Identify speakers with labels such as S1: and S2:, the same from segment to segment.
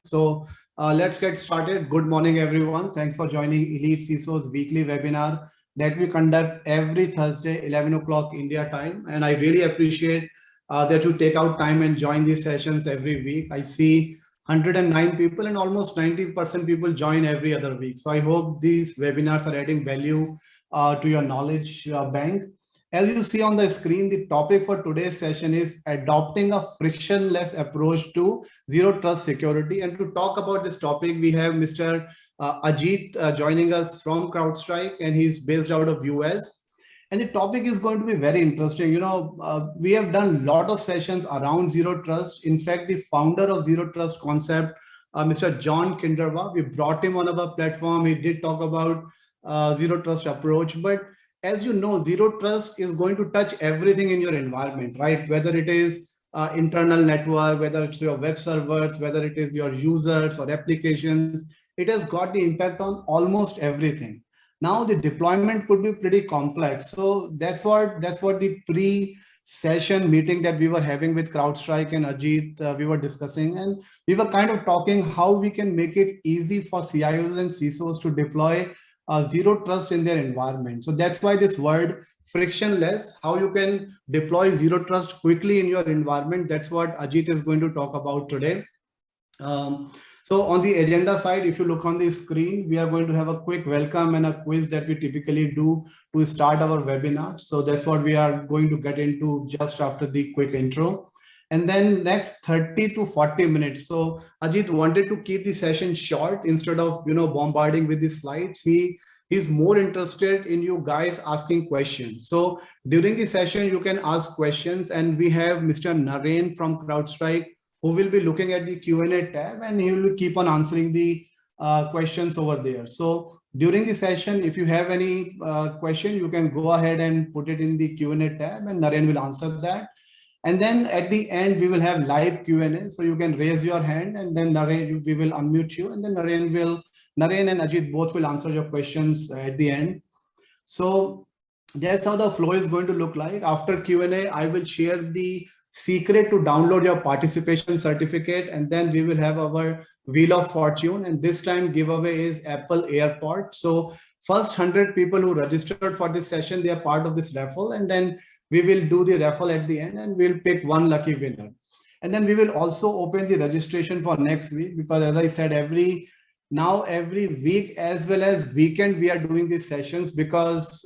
S1: So let's get started. Good morning, everyone. Thanks for joining 𝗏𝐴𝐡𝐢𝐜𝐶 𝐬𝐴 weekly webinar that we conduct every Thursday, 11 o'clock India time. And I really appreciate that you take out time and join these sessions every week. I see 109 people and almost 90% people join every other week. So I hope these webinars are adding value to your knowledge bank. As you see on the screen, the topic for today's session is adopting a frictionless approach to zero trust security. And to talk about this topic, we have Mr. Ajit joining us from CrowdStrike, and he's based out of US. And the topic is going to be very interesting. You know, we have done a lot of sessions around zero trust. In fact, the founder of zero trust concept, Mr. John Kinderwa, we brought him on our platform. He did talk about zero trust approach, but as you know, zero trust is going to touch everything in your environment, right? Whether it is internal network, whether it's your web servers, whether it is your users or applications, it has got the impact on almost everything. Now the deployment could be pretty complex. So that's what the pre-session meeting that we were having with CrowdStrike and Ajit, we were discussing, and we were kind of talking how we can make it easy for CIOs and CISOs to deploy zero trust in their environment. So that's why this word frictionless, how you can deploy zero trust quickly in your environment. That's what Ajit is going to talk about today. So on the agenda side, if you look on the screen, we are going to have a quick welcome and a quiz that we typically do to start our webinar. So that's what we are going to get into just after the quick intro. And then next 30 to 40 minutes. So Ajit wanted to keep the session short instead of, you know, bombarding with the slides. He's more interested in you guys asking questions. So during the session, you can ask questions, and we have Mr. Naren from CrowdStrike who will be looking at the Q&A tab, and he will keep on answering the questions over there. So during the session, if you have any question, you can go ahead and put it in the Q&A tab, and Naren will answer that. And then at the end, we will have live Q&A. So you can raise your hand, and then Naren, we will unmute you, and then Naren and Ajit both will answer your questions at the end. So that's how the flow is going to look like. After Q&A, I will share the secret to download your participation certificate, and then we will have our Wheel of Fortune. And this time giveaway is Apple AirPods. So first 100 people who registered for this session, they are part of this raffle, and then we will do the raffle at the end, and we'll pick one lucky winner. And then we will also open the registration for next week, because as I said, every week as well as weekend, we are doing these sessions because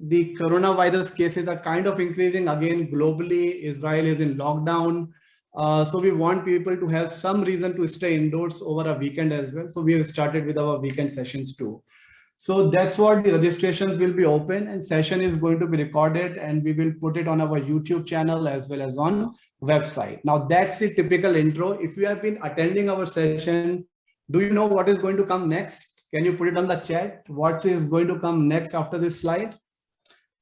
S1: the coronavirus cases are kind of increasing again globally. Israel is in lockdown. So we want people to have some reason to stay indoors over a weekend as well. So we have started with our weekend sessions too. So that's what the registrations will be open, and session is going to be recorded, and we will put it on our YouTube channel as well as on website. Now that's the typical intro. If you have been attending our session, do you know what is going to come next? Can you put it on the chat? What is going to come next after this slide?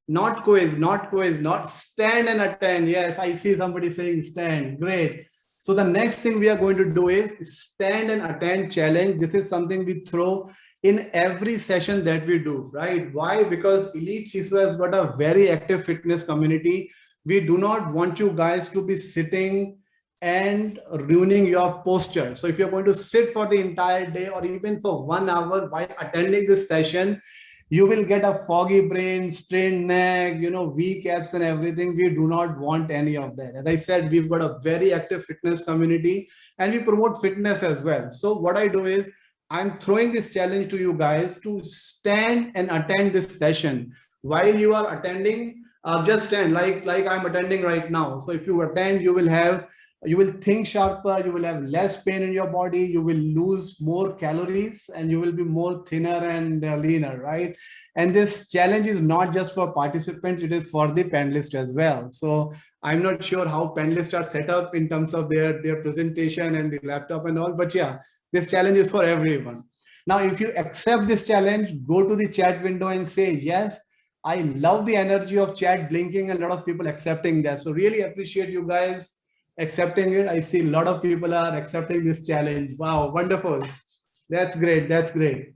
S1: Not quiz, not stand and attend. Yes, I see somebody saying stand. Great. So the next thing we are going to do is stand and attend challenge. This is something we throw in every session that we do, right? Why? Because 𝗏𝐴𝐡𝐢𝐜𝐶 has got a very active fitness community. We do not want you guys to be sitting and ruining your posture. So if you're going to sit for the entire day or even for 1 hour while attending this session, you will get a foggy brain, strained neck, you know, weak abs and everything. We do not want any of that. As I said, we've got a very active fitness community, and we promote fitness as well. So what I do is I'm throwing this challenge to you guys to stand and attend this session. While you are attending, just stand like I'm attending right now. So if you attend, you will think sharper, you will have less pain in your body, you will lose more calories, and you will be more thinner and leaner, right? And this challenge is not just for participants, it is for the panelists as well. So I'm not sure how panelists are set up in terms of their presentation and the laptop and all, but yeah, this challenge is for everyone. Now, if you accept this challenge, go to the chat window and say, yes, I love the energy of chat blinking and a lot of people accepting that. So really appreciate you guys accepting it. I see a lot of people are accepting this challenge. Wow, wonderful. That's great. That's great.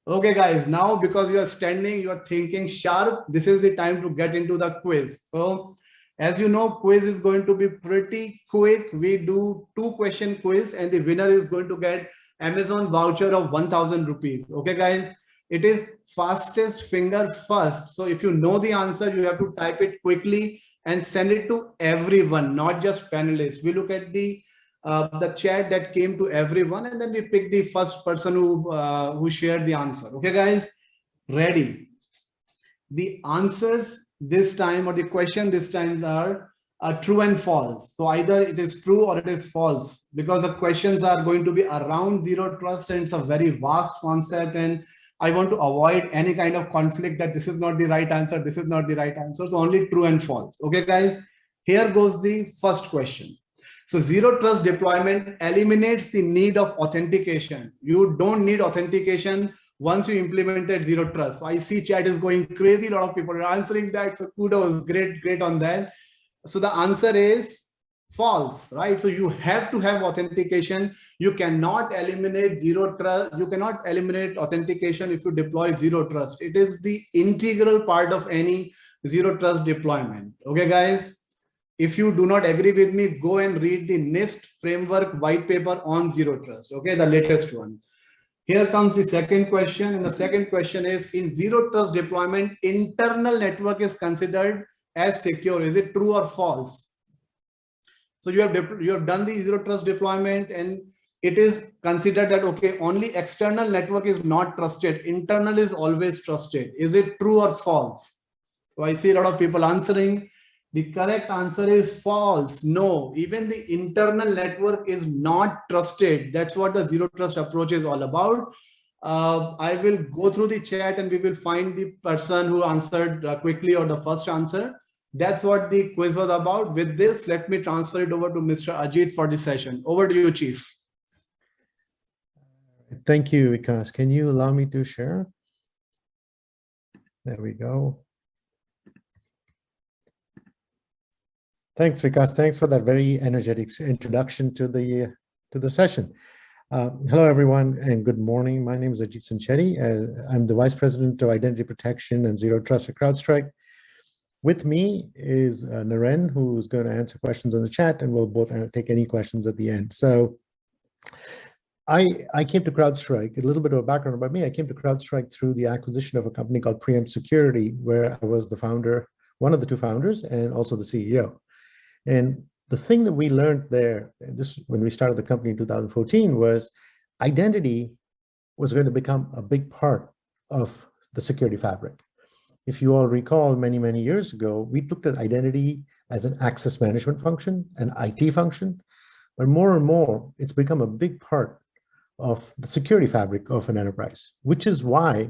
S1: Okay, guys, now because you are standing, you are thinking sharp, this is the time to get into the quiz. So As you know, quiz is going to be pretty quick. We do 2-question quiz and the winner is going to get Amazon voucher of 1000 rupees. Okay, guys, it is fastest finger first. So if you know the answer, you have to type it quickly and send it to everyone, not just panelists. We look at the chat that came to everyone, and then we pick the first person who shared the answer. Okay, guys, ready? The answers this time, or the question this time, are true and false. So either it is true or it is false, because the questions are going to be around zero trust, and it's a very vast concept, and I want to avoid any kind of conflict that this is not the right answer, this is not the right answer. So only true and false. Okay, guys, here goes the first question. So zero trust deployment eliminates the need of authentication. You don't need authentication once you implemented zero trust. So I see chat is going crazy. A lot of people are answering that. So kudos, great on that. So the answer is false, right? So you have to have authentication. You cannot eliminate zero trust. You cannot eliminate authentication if you deploy zero trust. It is the integral part of any zero trust deployment. Okay, guys? If you do not agree with me, go and read the NIST framework white paper on zero trust. Okay, the latest one. Here comes the second question. And the second question is, in zero trust deployment, internal network is considered as secure. Is it true or false? So you have done the zero trust deployment, and it is considered that, okay, only external network is not trusted. Internal is always trusted. Is it true or false? So I see a lot of people answering. The correct answer is false. No, even the internal network is not trusted. That's what the zero trust approach is all about. I will go through the chat and we will find the person who answered quickly, or the first answer. That's what the quiz was about. With this, let me transfer it over to Mr. Ajit for the session. Over to you, Chief.
S2: Thank you, Vikas. Can you allow me to share? There we go. Thanks, Vikas. Thanks for that very energetic introduction to the session. Hello, everyone, and good morning. My name is 𝗭𝗲𝗿𝐀 𝐙𝐻. I'm the Vice President of Identity Protection and Zero Trust at CrowdStrike. With me is Naren, who's going to answer questions on the chat, and we'll both take any questions at the end. So I came to CrowdStrike, a little bit of a background about me. I came to CrowdStrike through the acquisition of a company called Preempt Security, where I was the founder, one of the two founders, and also the CEO. And the thing that we learned there, this when we started the company in 2014, was identity was going to become a big part of the security fabric. If you all recall, many years ago, we looked at identity as an access management function, an IT function, but more and more, it's become a big part of the security fabric of an enterprise, which is why,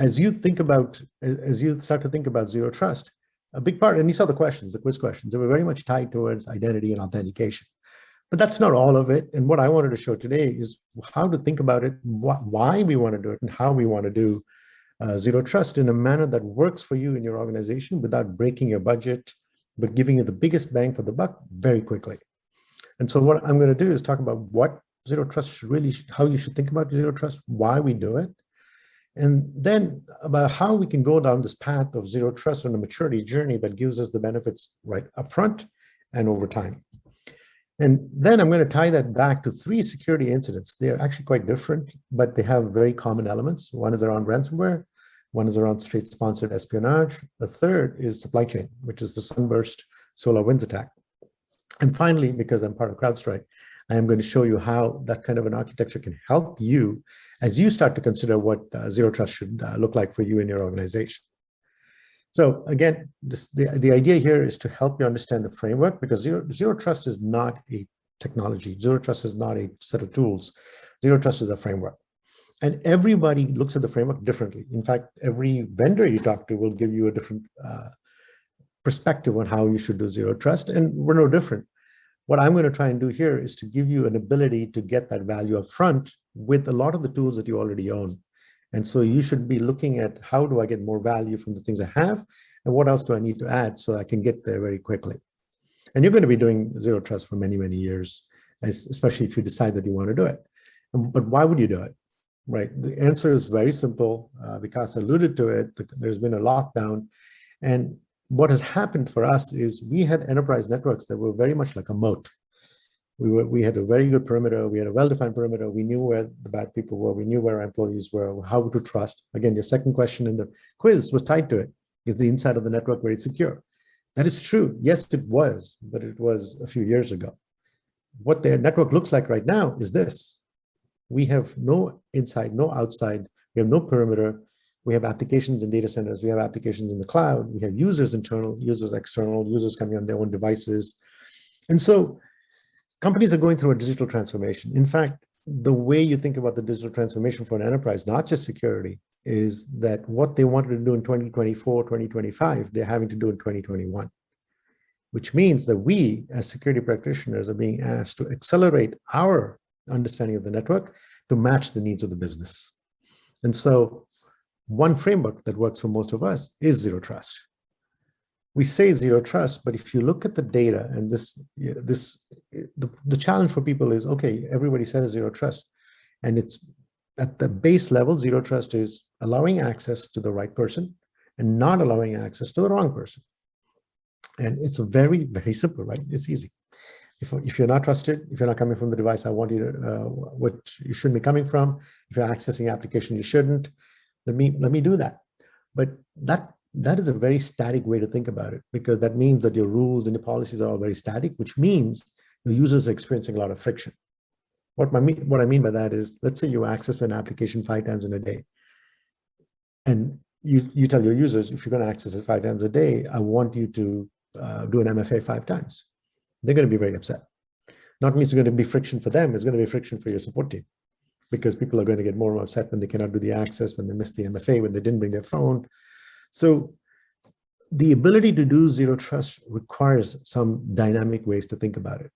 S2: as you start to think about zero trust, a big part, and you saw the questions, the quiz questions, they were very much tied towards identity and authentication. But that's not all of it. And what I wanted to show today is how to think about it, why we want to do it, and how we want to do zero trust in a manner that works for you in your organization without breaking your budget, but giving you the biggest bang for the buck very quickly. And so what I'm going to do is talk about what zero trust should really, how you should think about zero trust, why we do it, and then about how we can go down this path of zero trust on a maturity journey that gives us the benefits right up front and over time. And then I'm going to tie that back to 3 security incidents. They're actually quite different, but they have very common elements. One is around ransomware. One is around state-sponsored espionage. The third is supply chain, which is the Sunburst SolarWinds attack. And finally, because I'm part of CrowdStrike, I am going to show you how that kind of an architecture can help you as you start to consider what zero trust should look like for you in your organization. So again, the idea here is to help you understand the framework, because zero trust is not a technology. Zero trust is not a set of tools. Zero trust is a framework. And everybody looks at the framework differently. In fact, every vendor you talk to will give you a different perspective on how you should do zero trust, and we're no different. What I'm going to try and do here is to give you an ability to get that value up front with a lot of the tools that you already own. And so you should be looking at, how do I get more value from the things I have, and what else do I need to add so I can get there very quickly. And you're going to be doing zero trust for many years, especially if you decide that you want to do it. But why would you do it? Right? The answer is very simple. Vikas alluded to it. There's been a lockdown, and what has happened for us is we had enterprise networks that were very much like a moat. We had a very good perimeter. We had a well-defined perimeter. We knew where the bad people were. We knew where our employees were, how to trust. Again, your second question in the quiz was tied to it. Is the inside of the network very secure? That is true. Yes, it was, but it was a few years ago. What their network looks like right now is this. We have no inside, no outside. We have no perimeter. We have applications in data centers. We have applications in the cloud. We have users internal, users external, users coming on their own devices. And so companies are going through a digital transformation. In fact, the way you think about the digital transformation for an enterprise, not just security, is that what they wanted to do in 2024, 2025, they're having to do in 2021, which means that we as security practitioners are being asked to accelerate our understanding of the network to match the needs of the business. And so one framework that works for most of us is zero trust. We say zero trust, but if you look at the data, and the challenge for people is, okay, everybody says zero trust, and it's at the base level, zero trust is allowing access to the right person and not allowing access to the wrong person. And it's very, very simple, right? It's easy. If you're not trusted, if you're not coming from the device I want you to, what you shouldn't be coming from, if you're accessing application you shouldn't, let me do that. But that is a very static way to think about it, because that means that your rules and your policies are all very static, which means the users are experiencing a lot of friction. What I mean by that is, let's say you access an application 5 times in a day, and you tell your users, if you're going to access it 5 times a day, I want you to do an MFA 5 times. They're going to be very upset. Not only is it going to be friction for them, it's going to be friction for your support team, because people are going to get more upset when they cannot do the access, when they miss the MFA, when they didn't bring their phone. So the ability to do zero trust requires some dynamic ways to think about it.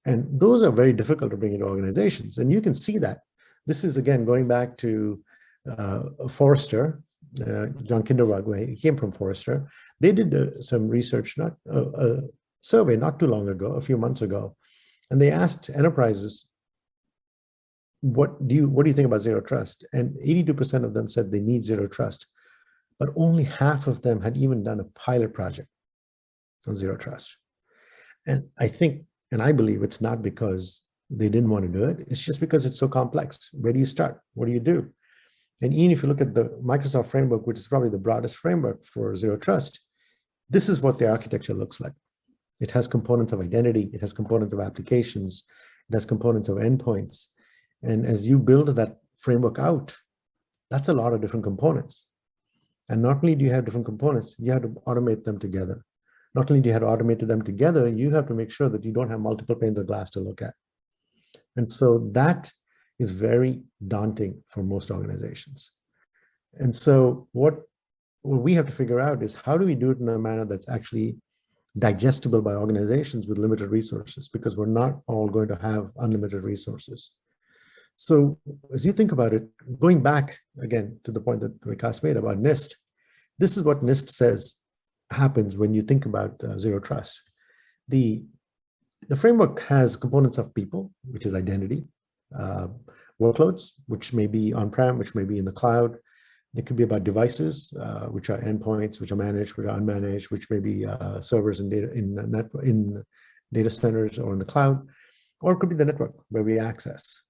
S2: And those are very difficult to bring into organizations. And you can see that. This is, again, going back to Forrester, John Kinderwag, he came from Forrester. They did some research, a survey not too long ago, a few months ago, and they asked enterprises, what do you think about zero trust? And 82% of them said they need zero trust, but only half of them had even done a pilot project on zero trust. And I believe it's not because they didn't want to do it. It's just because it's so complex. Where do you start? What do you do? And Ian, if you look at the Microsoft framework, which is probably the broadest framework for zero trust, this is what the architecture looks like. It has components of identity. It has components of applications. It has components of endpoints. And as you build that framework out, that's a lot of different components. And not only do you have different components, you have to automate them together. Not only do you have to automate them together, you have to make sure that you don't have multiple panes of glass to look at. And so that is very daunting for most organizations. And so what we have to figure out is, how do we do it in a manner that's actually digestible by organizations with limited resources, because we're not all going to have unlimited resources. So as you think about it, going back again to the point that Vikas made about NIST, this is what NIST says happens when you think about zero trust. The framework has components of people, which is identity, workloads, which may be on-prem, which may be in the cloud. It could be about devices, which are endpoints, which are managed, which are unmanaged, which may be servers in data centers or in the cloud, or it could be the network where we access.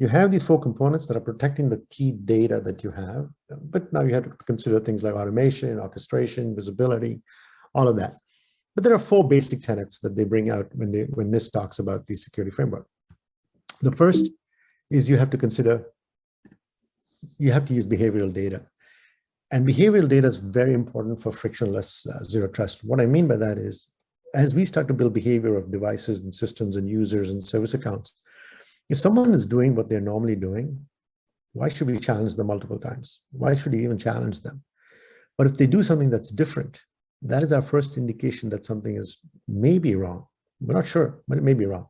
S2: You have these 4 components that are protecting the key data that you have, but now you have to consider things like automation, orchestration, visibility, all of that. But there are 4 basic tenets that they bring out when NIST talks about the security framework. The first is you have to consider, you have to use behavioral data. And behavioral data is very important for frictionless zero trust. What I mean by that is, as we start to build behavior of devices and systems and users and service accounts, if someone is doing what they're normally doing, why should we challenge them multiple times? Why should we even challenge them? But if they do something that's different, that is our first indication that something is maybe wrong. We're not sure, but it may be wrong.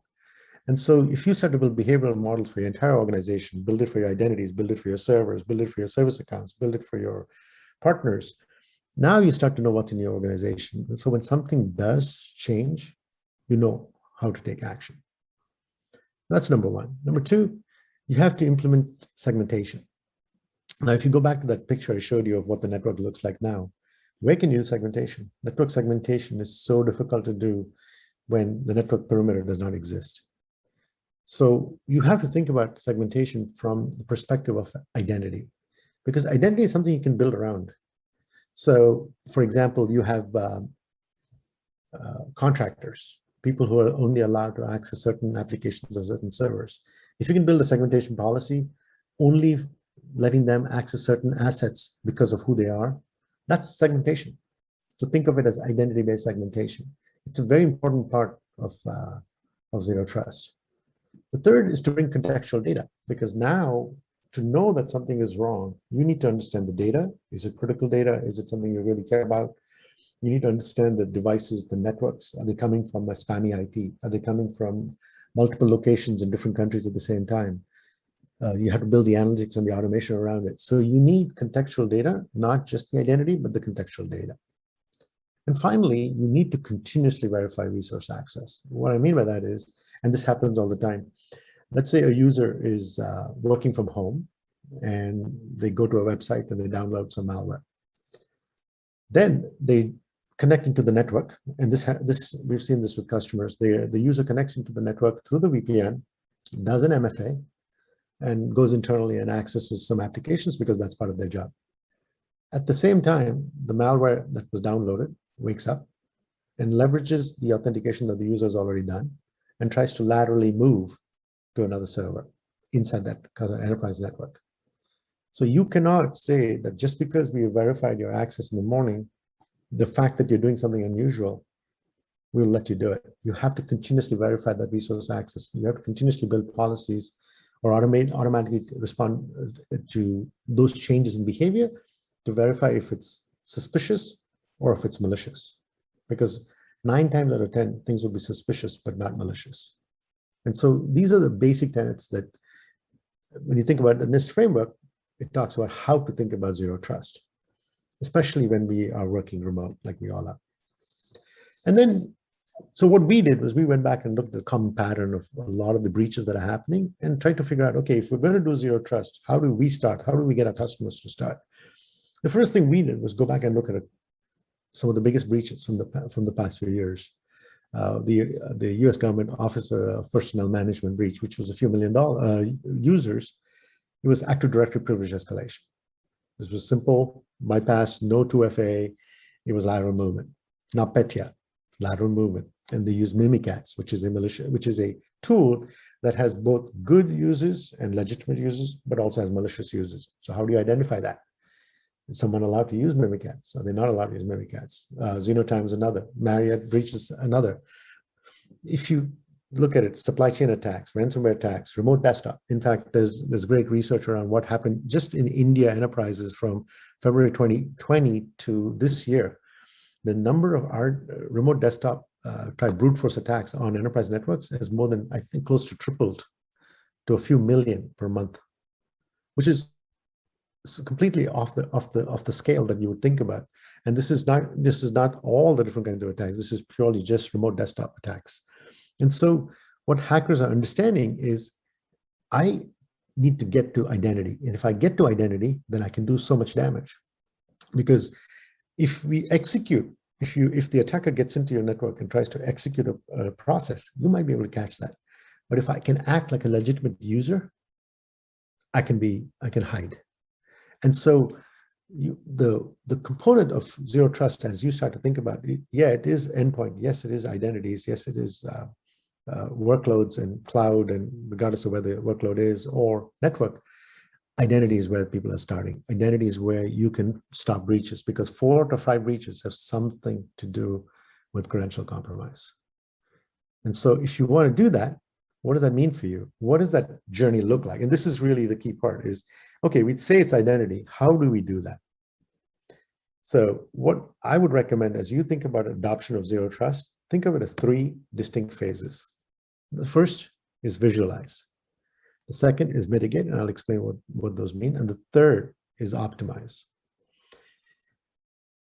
S2: And so if you start to build behavioral models for your entire organization, build it for your identities, build it for your servers, build it for your service accounts, build it for your partners, now you start to know what's in your organization. And so when something does change, you know how to take action. That's number 1. Number 2, you have to implement segmentation. Now, if you go back to that picture I showed you of what the network looks like now, Where can you do segmentation? Network segmentation is so difficult to do when the network perimeter does not exist. So you have to think about segmentation from the perspective of identity, because identity is something you can build around. So, for example, you have contractors, people who are only allowed to access certain applications or certain servers. If you can build a segmentation policy, only letting them access certain assets because of who they are, that's segmentation. So think of it as identity-based segmentation. It's a very important part of Zero Trust. The third is to bring contextual data, because now to know that something is wrong, you need to understand the data. Is it critical data? Is it something you really care about? You need to understand the devices, the networks. Are they coming from a spammy IP? Are they coming from multiple locations in different countries at the same time? You have to build the analytics and the automation around it. So you need contextual data, not just the identity, but the contextual data. And finally, you need to continuously verify resource access. What I mean by that is, and this happens all the time, let's say a user is working from home and they go to a website and they download some malware. Then they connect into the network, and this we've seen this with customers. The user connects into the network through the VPN, does an MFA, and goes internally and accesses some applications because that's part of their job. At the same time, the malware that was downloaded wakes up and leverages the authentication that the user has already done and tries to laterally move to another server inside that enterprise network. So you cannot say that just because we verified your access in the morning, the fact that you're doing something unusual, we'll let you do it. You have to continuously verify that resource access. You have to continuously build policies or automatically respond to those changes in behavior to verify if it's suspicious or if it's malicious. Because 9 times out of 10, things will be suspicious but not malicious. And so these are the basic tenets that when you think about the NIST framework, it talks about how to think about zero trust, especially when we are working remote like we all are. And then, so what we did was we went back and looked at the common pattern of a lot of the breaches that are happening and tried to figure out, okay, if we're going to do zero trust, how do we start? How do we get our customers to start? The first thing we did was go back and look at some of the biggest breaches from the past few years. The US government Office of Personnel Management breach, which was a few million users. It was Active Directory privilege escalation. This was simple, bypass, no 2FA. It was lateral movement. Not Petya, lateral movement. And they use Mimikatz, which is a tool that has both good users and legitimate users, but also has malicious users. So how do you identify that? Is someone allowed to use Mimikatz? Are they not allowed to use Mimikatz? Xenotime is another. Marriott breach is another. If you look at it, supply chain attacks, ransomware attacks, remote desktop. In fact, there's great research around what happened just in India enterprises from February 2020 to this year. The number of our remote desktop type brute force attacks on enterprise networks has more than, I think, close to tripled to a few million per month, which is completely off the scale that you would think about. And this is not all the different kinds of attacks. This is purely just remote desktop attacks. And so what hackers are understanding is I need to get to identity. And if I get to identity, then I can do so much damage. Because if we execute, if the attacker gets into your network and tries to execute a process, you might be able to catch that. But if I can act like a legitimate user, I can hide. And so the component of zero trust, as you start to think about it, yeah, it is endpoint. Yes, it is identities. Yes, it is workloads and cloud, and regardless of where the workload is, or network. Identity is where people are starting. Identity is where you can stop breaches, because 4 to 5 breaches have something to do with credential compromise. And so if you want to do that, what does that mean for you? What does that journey look like? And this is really the key part is, okay, we say it's identity. How do we do that? So what I would recommend as you think about adoption of zero trust, think of it as 3 distinct phases. The first is visualize. The second is mitigate, and I'll explain what those mean. And the third is optimize.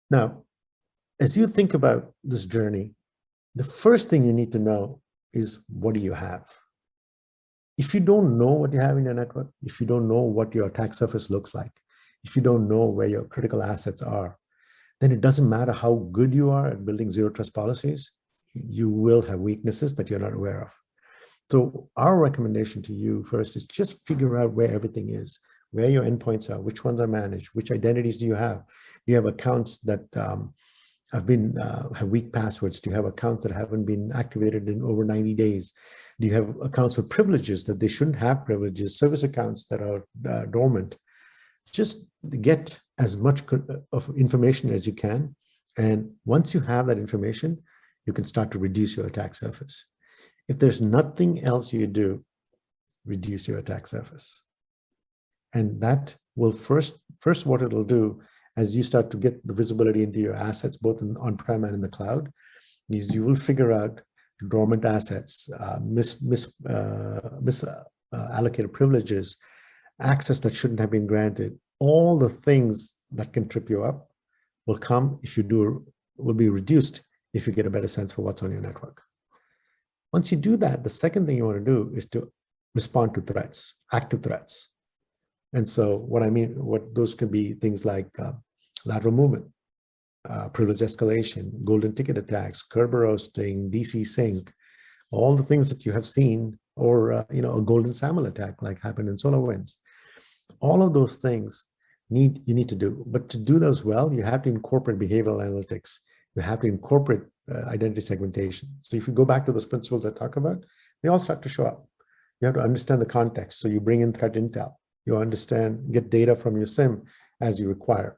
S2: Now, as you think about this journey, the first thing you need to know is, what do you have? If you don't know what you have in your network, if you don't know what your attack surface looks like, if you don't know where your critical assets are, then it doesn't matter how good you are at building zero trust policies, you will have weaknesses that you're not aware of. So our recommendation to you first is just figure out where everything is, where your endpoints are, which ones are managed, which identities do you have? Do you have accounts that have weak passwords? Do you have accounts that haven't been activated in over 90 days? Do you have accounts with privileges that they shouldn't have privileges, service accounts that are dormant? Just get as much of information as you can. And once you have that information, you can start to reduce your attack surface. If there's nothing else you do, reduce your attack surface. And that will first what it'll do as you start to get the visibility into your assets, both on-prem and in the cloud, is you will figure out dormant assets, allocated privileges, access that shouldn't have been granted. All the things that can trip you up will be reduced if you get a better sense for what's on your network. Once you do that, the second thing you want to do is to respond to threats, active threats. And so what those could be things like lateral movement, privilege escalation, golden ticket attacks, Kerber roasting, DC sync, all the things that you have seen, or a golden SAML attack like happened in SolarWinds. All of those things you need to do. But to do those well, you have to incorporate behavioral analytics. You have to incorporate identity segmentation. So if you go back to those principles I talk about, they all start to show up. You have to understand the context. So you bring in threat intel. You get data from your SIM as you require.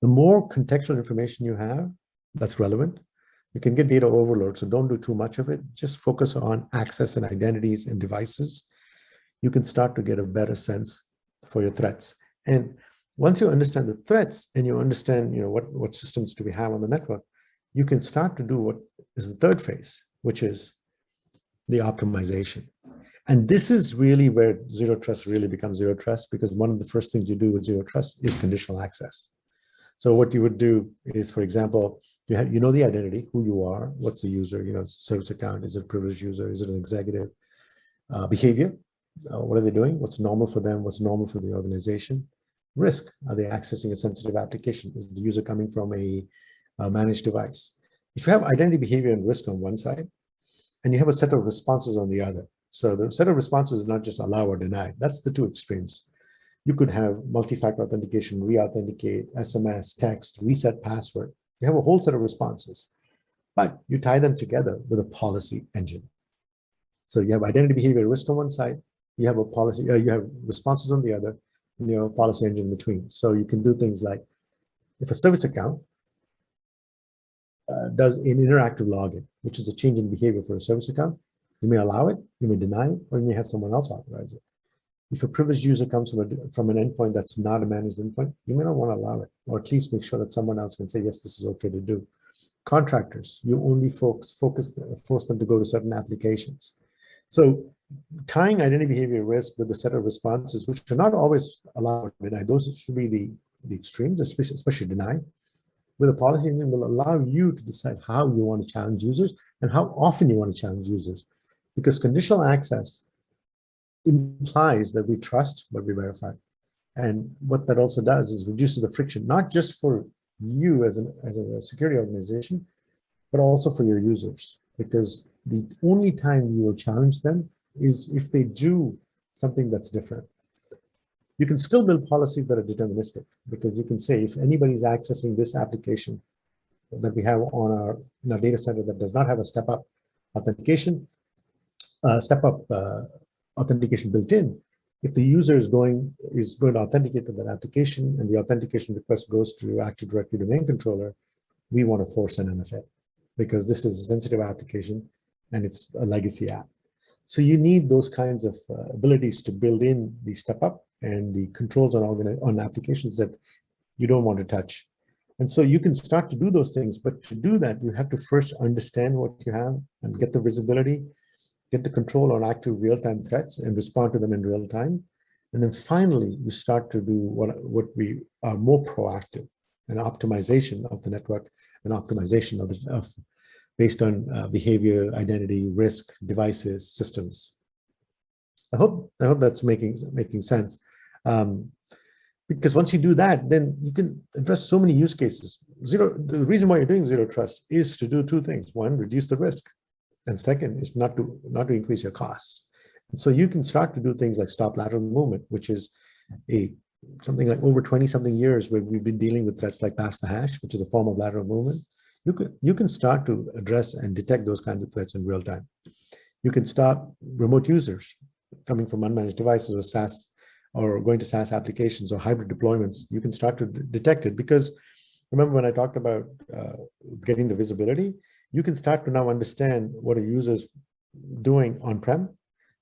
S2: The more contextual information you have that's relevant, you can get data overload. So don't do too much of it. Just focus on access and identities and devices. You can start to get a better sense for your threats. And once you understand the threats and you understand, what systems do we have on the network, you can start to do what is the third phase, which is the optimization. And this is really where zero trust really becomes zero trust, because one of the first things you do with zero trust is conditional access. So what you would do is, for example, you know the identity, who you are, what's the user, service account, is it a privileged user, is it an executive, behavior, what are they doing, what's normal for them, what's normal for the organization, risk, are they accessing a sensitive application, is the user coming from a managed device. If you have identity, behavior, and risk on one side, and you have a set of responses on the other, so the set of responses is not just allow or deny, that's the two extremes. You could have multi-factor authentication, re-authenticate, SMS, text, reset password. You have a whole set of responses, but you tie them together with a policy engine. So you have identity, behavior, risk on one side, you have a policy, you have responses on the other, and you have a policy engine in between. So you can do things like, if a service account does an interactive login, which is a change in behavior for a service account, you may allow it, you may deny it, or you may have someone else authorize it. If a privileged user comes from an endpoint that's not a managed endpoint, you may not want to allow it, or at least make sure that someone else can say, yes, this is okay to do. Contractors, you only force them to go to certain applications. So tying identity, behavior, risk with a set of responses, which are not always allowed or denied, those should be the extremes, especially deny, with a policy engine will allow you to decide how you want to challenge users and how often you want to challenge users. Because conditional access implies that we trust what we verify. And what that also does is reduces the friction, not just for you as a security organization, but also for your users. Because the only time you will challenge them is if they do something that's different. You can still build policies that are deterministic, because you can say if anybody's accessing this application that we have on in our data center that does not have a step-up authentication, authentication built in, if the user is going to authenticate to that application and the authentication request goes to Active Directory domain controller, we want to force an MFA because this is a sensitive application and it's a legacy app. So you need those kinds of abilities to build in the step up and the controls on applications that you don't want to touch. And so you can start to do those things, but to do that, you have to first understand what you have and get the visibility, get the control on active real-time threats and respond to them in real time. And then finally, you start to do what we are more proactive, an optimization of the network, an optimization of based on behavior, identity, risk, devices, systems. I hope that's making sense. Because once you do that, then you can address so many use cases. The reason why you're doing zero trust is to do two things. One, reduce the risk. And second is not to increase your costs. And so you can start to do things like stop lateral movement, which is something like over 20-something years where we've been dealing with threats like pass the hash, which is a form of lateral movement. You can start to address and detect those kinds of threats in real time. You can stop remote users coming from unmanaged devices or SaaS, or going to SaaS applications or hybrid deployments. You can start to detect it, because remember when I talked about getting the visibility, you can start to now understand what a user is doing on-prem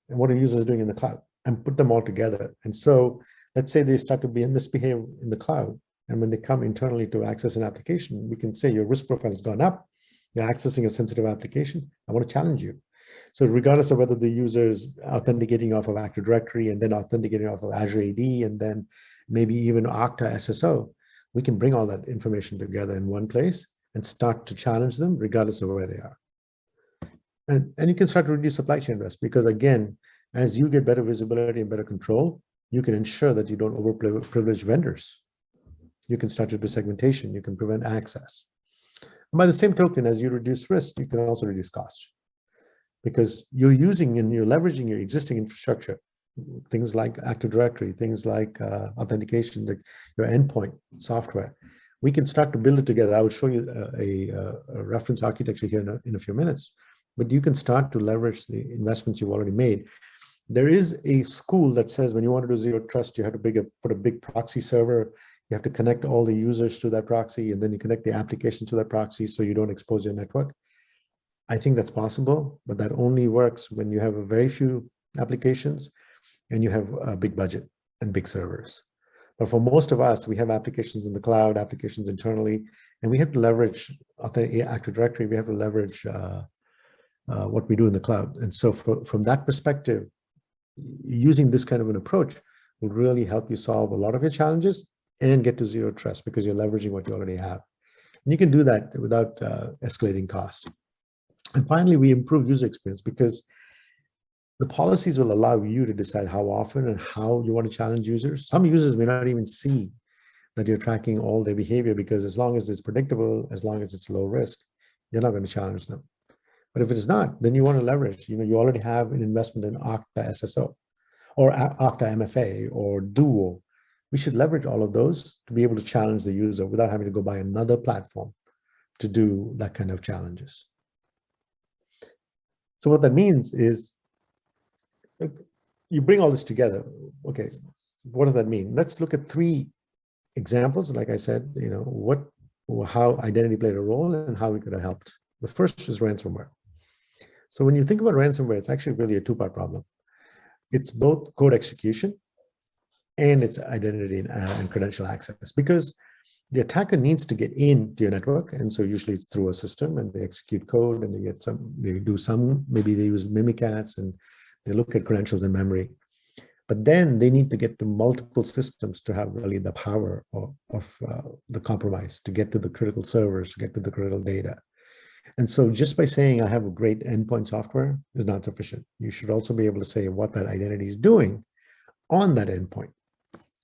S2: and what a user is doing in the cloud and put them all together. And so let's say they start to misbehave in the cloud, and when they come internally to access an application, we can say your risk profile has gone up, you're accessing a sensitive application, I want to challenge you. So regardless of whether the user is authenticating off of Active Directory and then authenticating off of Azure AD and then maybe even Okta SSO, we can bring all that information together in one place and start to challenge them regardless of where they are. And you can start to reduce supply chain risk, because again, as you get better visibility and better control, you can ensure that you don't overprivilege vendors. You can start to do segmentation, you can prevent access. And by the same token, as you reduce risk, you can also reduce costs, because you're using and you're leveraging your existing infrastructure, things like Active Directory, things like authentication, like your endpoint software. We can start to build it together. I will show you a reference architecture here in a few minutes, but you can start to leverage the investments you've already made. There is a school that says when you want to do zero trust, you have to put a big proxy server. You have to connect all the users to that proxy, and then you connect the application to that proxy so you don't expose your network. I think that's possible, but that only works when you have a very few applications and you have a big budget and big servers. But for most of us, we have applications in the cloud, applications internally, and we have to leverage Active Directory. We have to leverage what we do in the cloud. And so from that perspective, using this kind of an approach will really help you solve a lot of your challenges and get to zero trust, because you're leveraging what you already have. And you can do that without escalating cost. And finally, we improve user experience, because the policies will allow you to decide how often and how you want to challenge users. Some users may not even see that you're tracking all their behavior, because as long as it's predictable, as long as it's low risk, you're not going to challenge them. But if it's not, then you want to leverage, you already have an investment in Okta SSO or Okta MFA or Duo. We should leverage all of those to be able to challenge the user without having to go buy another platform to do that kind of challenges. So what that means is you bring all this together. Okay, what does that mean? Let's look at three examples. Like I said, how identity played a role and how we could have helped. The first is ransomware. So when you think about ransomware, it's actually really a two-part problem. It's both code execution and it's identity and credential access, because the attacker needs to get into your network. And so usually it's through a system, and they execute code and maybe they use Mimikatz and they look at credentials in memory. But then they need to get to multiple systems to have really the power of the compromise, to get to the critical servers, to get to the critical data. And so just by saying I have a great endpoint software is not sufficient. You should also be able to say what that identity is doing on that endpoint.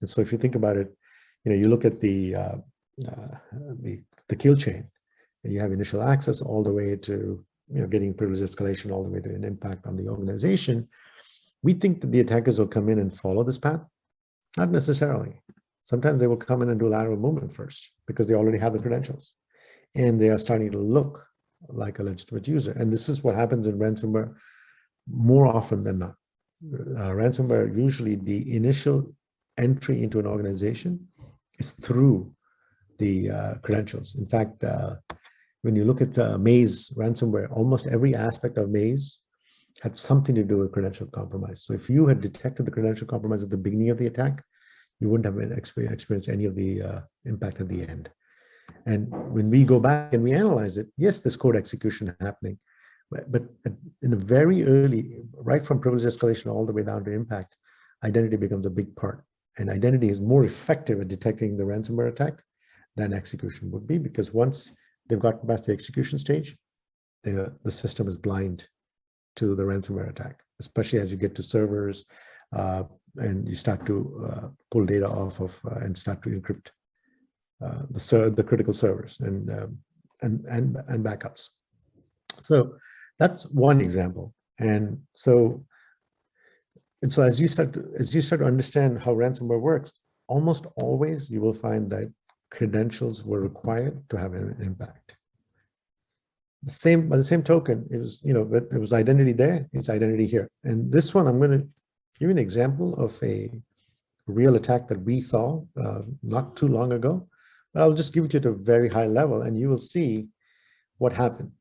S2: And so if you think about it, you look at the kill chain, and you have initial access all the way to getting privilege escalation, all the way to an impact on the organization. We think that the attackers will come in and follow this path. Not necessarily. Sometimes they will come in and do lateral movement first, because they already have the credentials and they are starting to look like a legitimate user. And this is what happens in ransomware more often than not. Ransomware, usually the initial entry into an organization is through the credentials. In fact, when you look at Maze ransomware, almost every aspect of Maze had something to do with credential compromise. So if you had detected the credential compromise at the beginning of the attack, you wouldn't have experienced any of the impact at the end. And when we go back and we analyze it, yes, there's code execution happening, but in a very early, right from privilege escalation all the way down to impact, identity becomes a big part. And identity is more effective at detecting the ransomware attack than execution would be, because once they've gotten past the execution stage, the system is blind to the ransomware attack, especially as you get to servers, and you start to pull data off of and start to encrypt the critical servers and backups. So that's one example. And so as you start to understand how ransomware works, almost always you will find that credentials were required to have an impact. By the same token, it was, there was identity there, it's identity here. And this one, I'm going to give you an example of a real attack that we saw not too long ago, but I'll just give it to you at a very high level and you will see what happened.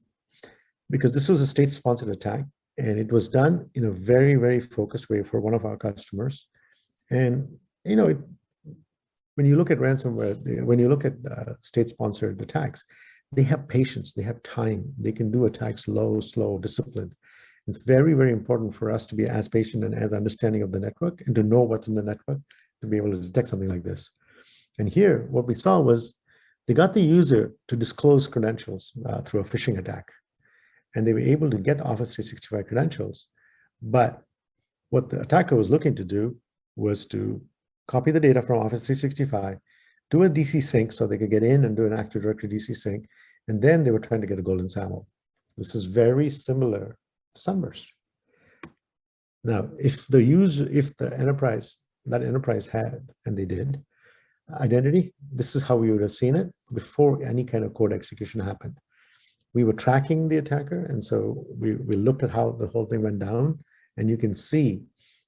S2: Because this was a state-sponsored attack and it was done in a very, very focused way for one of our customers. And, when you look at ransomware, when you look at state-sponsored attacks, they have patience, they have time, they can do attacks slow, disciplined. It's very, very important for us to be as patient and as understanding of the network and to know what's in the network to be able to detect something like this. And here, what we saw was they got the user to disclose credentials through a phishing attack. And they were able to get Office 365 credentials. But what the attacker was looking to do was to copy the data from Office 365, do a DC sync so they could get in and do an Active Directory DC sync, and then they were trying to get a golden SAML. This is very similar to Sunburst. Now, if the enterprise had, and they did, identity, this is how we would have seen it before any kind of code execution happened. We were tracking the attacker, and so we looked at how the whole thing went down, and you can see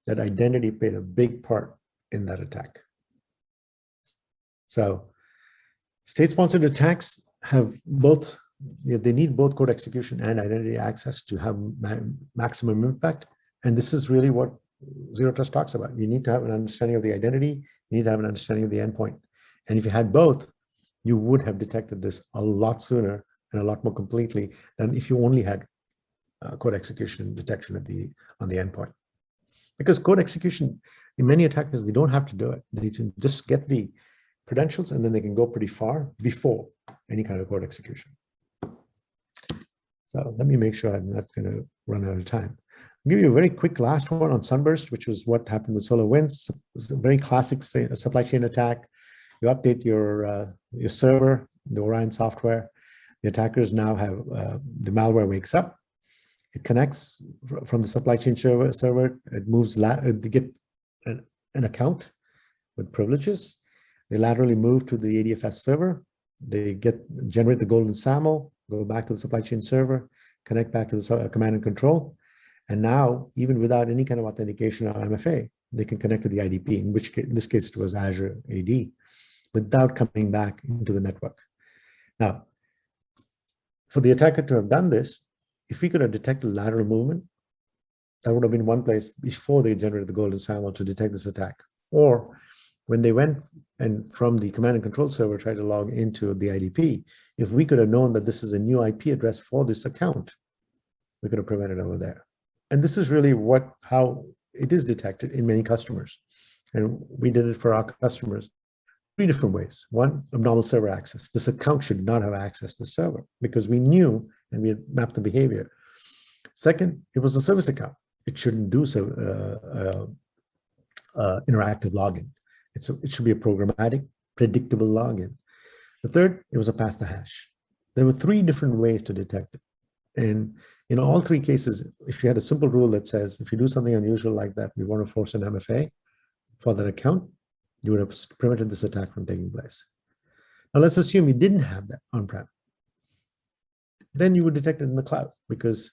S2: that identity played a big part in that attack. So state-sponsored attacks have both, they need both code execution and identity access to have maximum impact. And this is really what Zero Trust talks about. You need to have an understanding of the identity, you need to have an understanding of the endpoint. And if you had both, you would have detected this a lot sooner and a lot more completely than if you only had code execution detection on the endpoint. Because code execution, in many attackers, they don't have to do it. They can just get the credentials and then they can go pretty far before any kind of code execution. So let me make sure I'm not going to run out of time. I'll give you a very quick last one on Sunburst, which was what happened with SolarWinds. It's a very classic supply chain attack. You update your server, the Orion software. The attackers now have, the malware wakes up. It connects from the supply chain server. It moves, they get an account with privileges. They laterally move to the ADFS server. They generate the golden SAML, go back to the supply chain server, connect back to the command and control. And now, even without any kind of authentication or MFA, they can connect to the IDP, in this case, it was Azure AD, without coming back into the network. Now, for the attacker to have done this, if we could have detected lateral movement, that would have been one place before they generated the golden SAML to detect this attack. Or when they went and from the command and control server tried to log into the IDP, if we could have known that this is a new IP address for this account, we could have prevented it over there. And this is really how it is detected in many customers. And we did it for our customers 3 different ways. One, abnormal server access. This account should not have access to the server because we knew and we had mapped the behavior. Second, it was a service account. It shouldn't do interactive login. It should be a programmatic, predictable login. The third, it was a pass the hash. There were 3 different ways to detect it. And in all 3 cases, if you had a simple rule that says, if you do something unusual like that, we want to force an MFA for that account, you would have prevented this attack from taking place. Now let's assume you didn't have that on-prem. Then you would detect it in the cloud because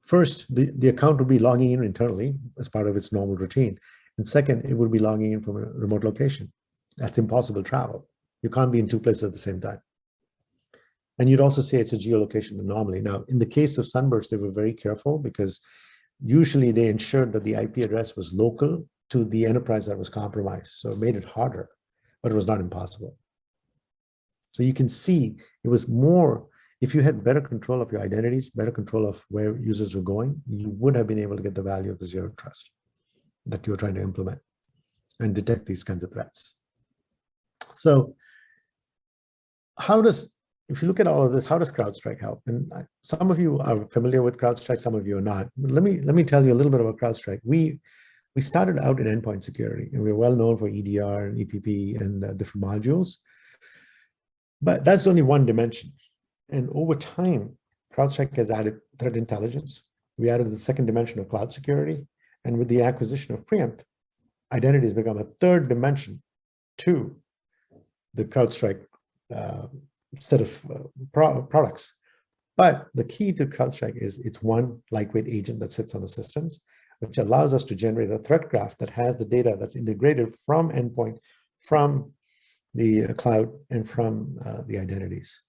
S2: first, the account would be logging in internally as part of its normal routine. And second, it would be logging in from a remote location. That's impossible travel. You can't be in 2 places at the same time. And you'd also say it's a geolocation anomaly. Now, in the case of Sunburst, they were very careful because usually they ensured that the IP address was local to the enterprise that was compromised. So it made it harder, but it was not impossible. So you can see it was more, if you had better control of your identities, better control of where users were going, you would have been able to get the value of the Zero Trust that you were trying to implement and detect these kinds of threats. So if you look at all of this, how does CrowdStrike help? And some of you are familiar with CrowdStrike, some of you are not. Let me tell you a little bit about CrowdStrike. We We started out in endpoint security, and we're well known for EDR and EPP and different modules. But that's only one dimension. And over time, CrowdStrike has added threat intelligence. We added the second dimension of cloud security. And with the acquisition of Preempt, identity has become a third dimension to the CrowdStrike set of products. But the key to CrowdStrike is it's one lightweight agent that sits on the systems, which allows us to generate a threat graph that has the data that's integrated from endpoint, from the cloud, and from the identities.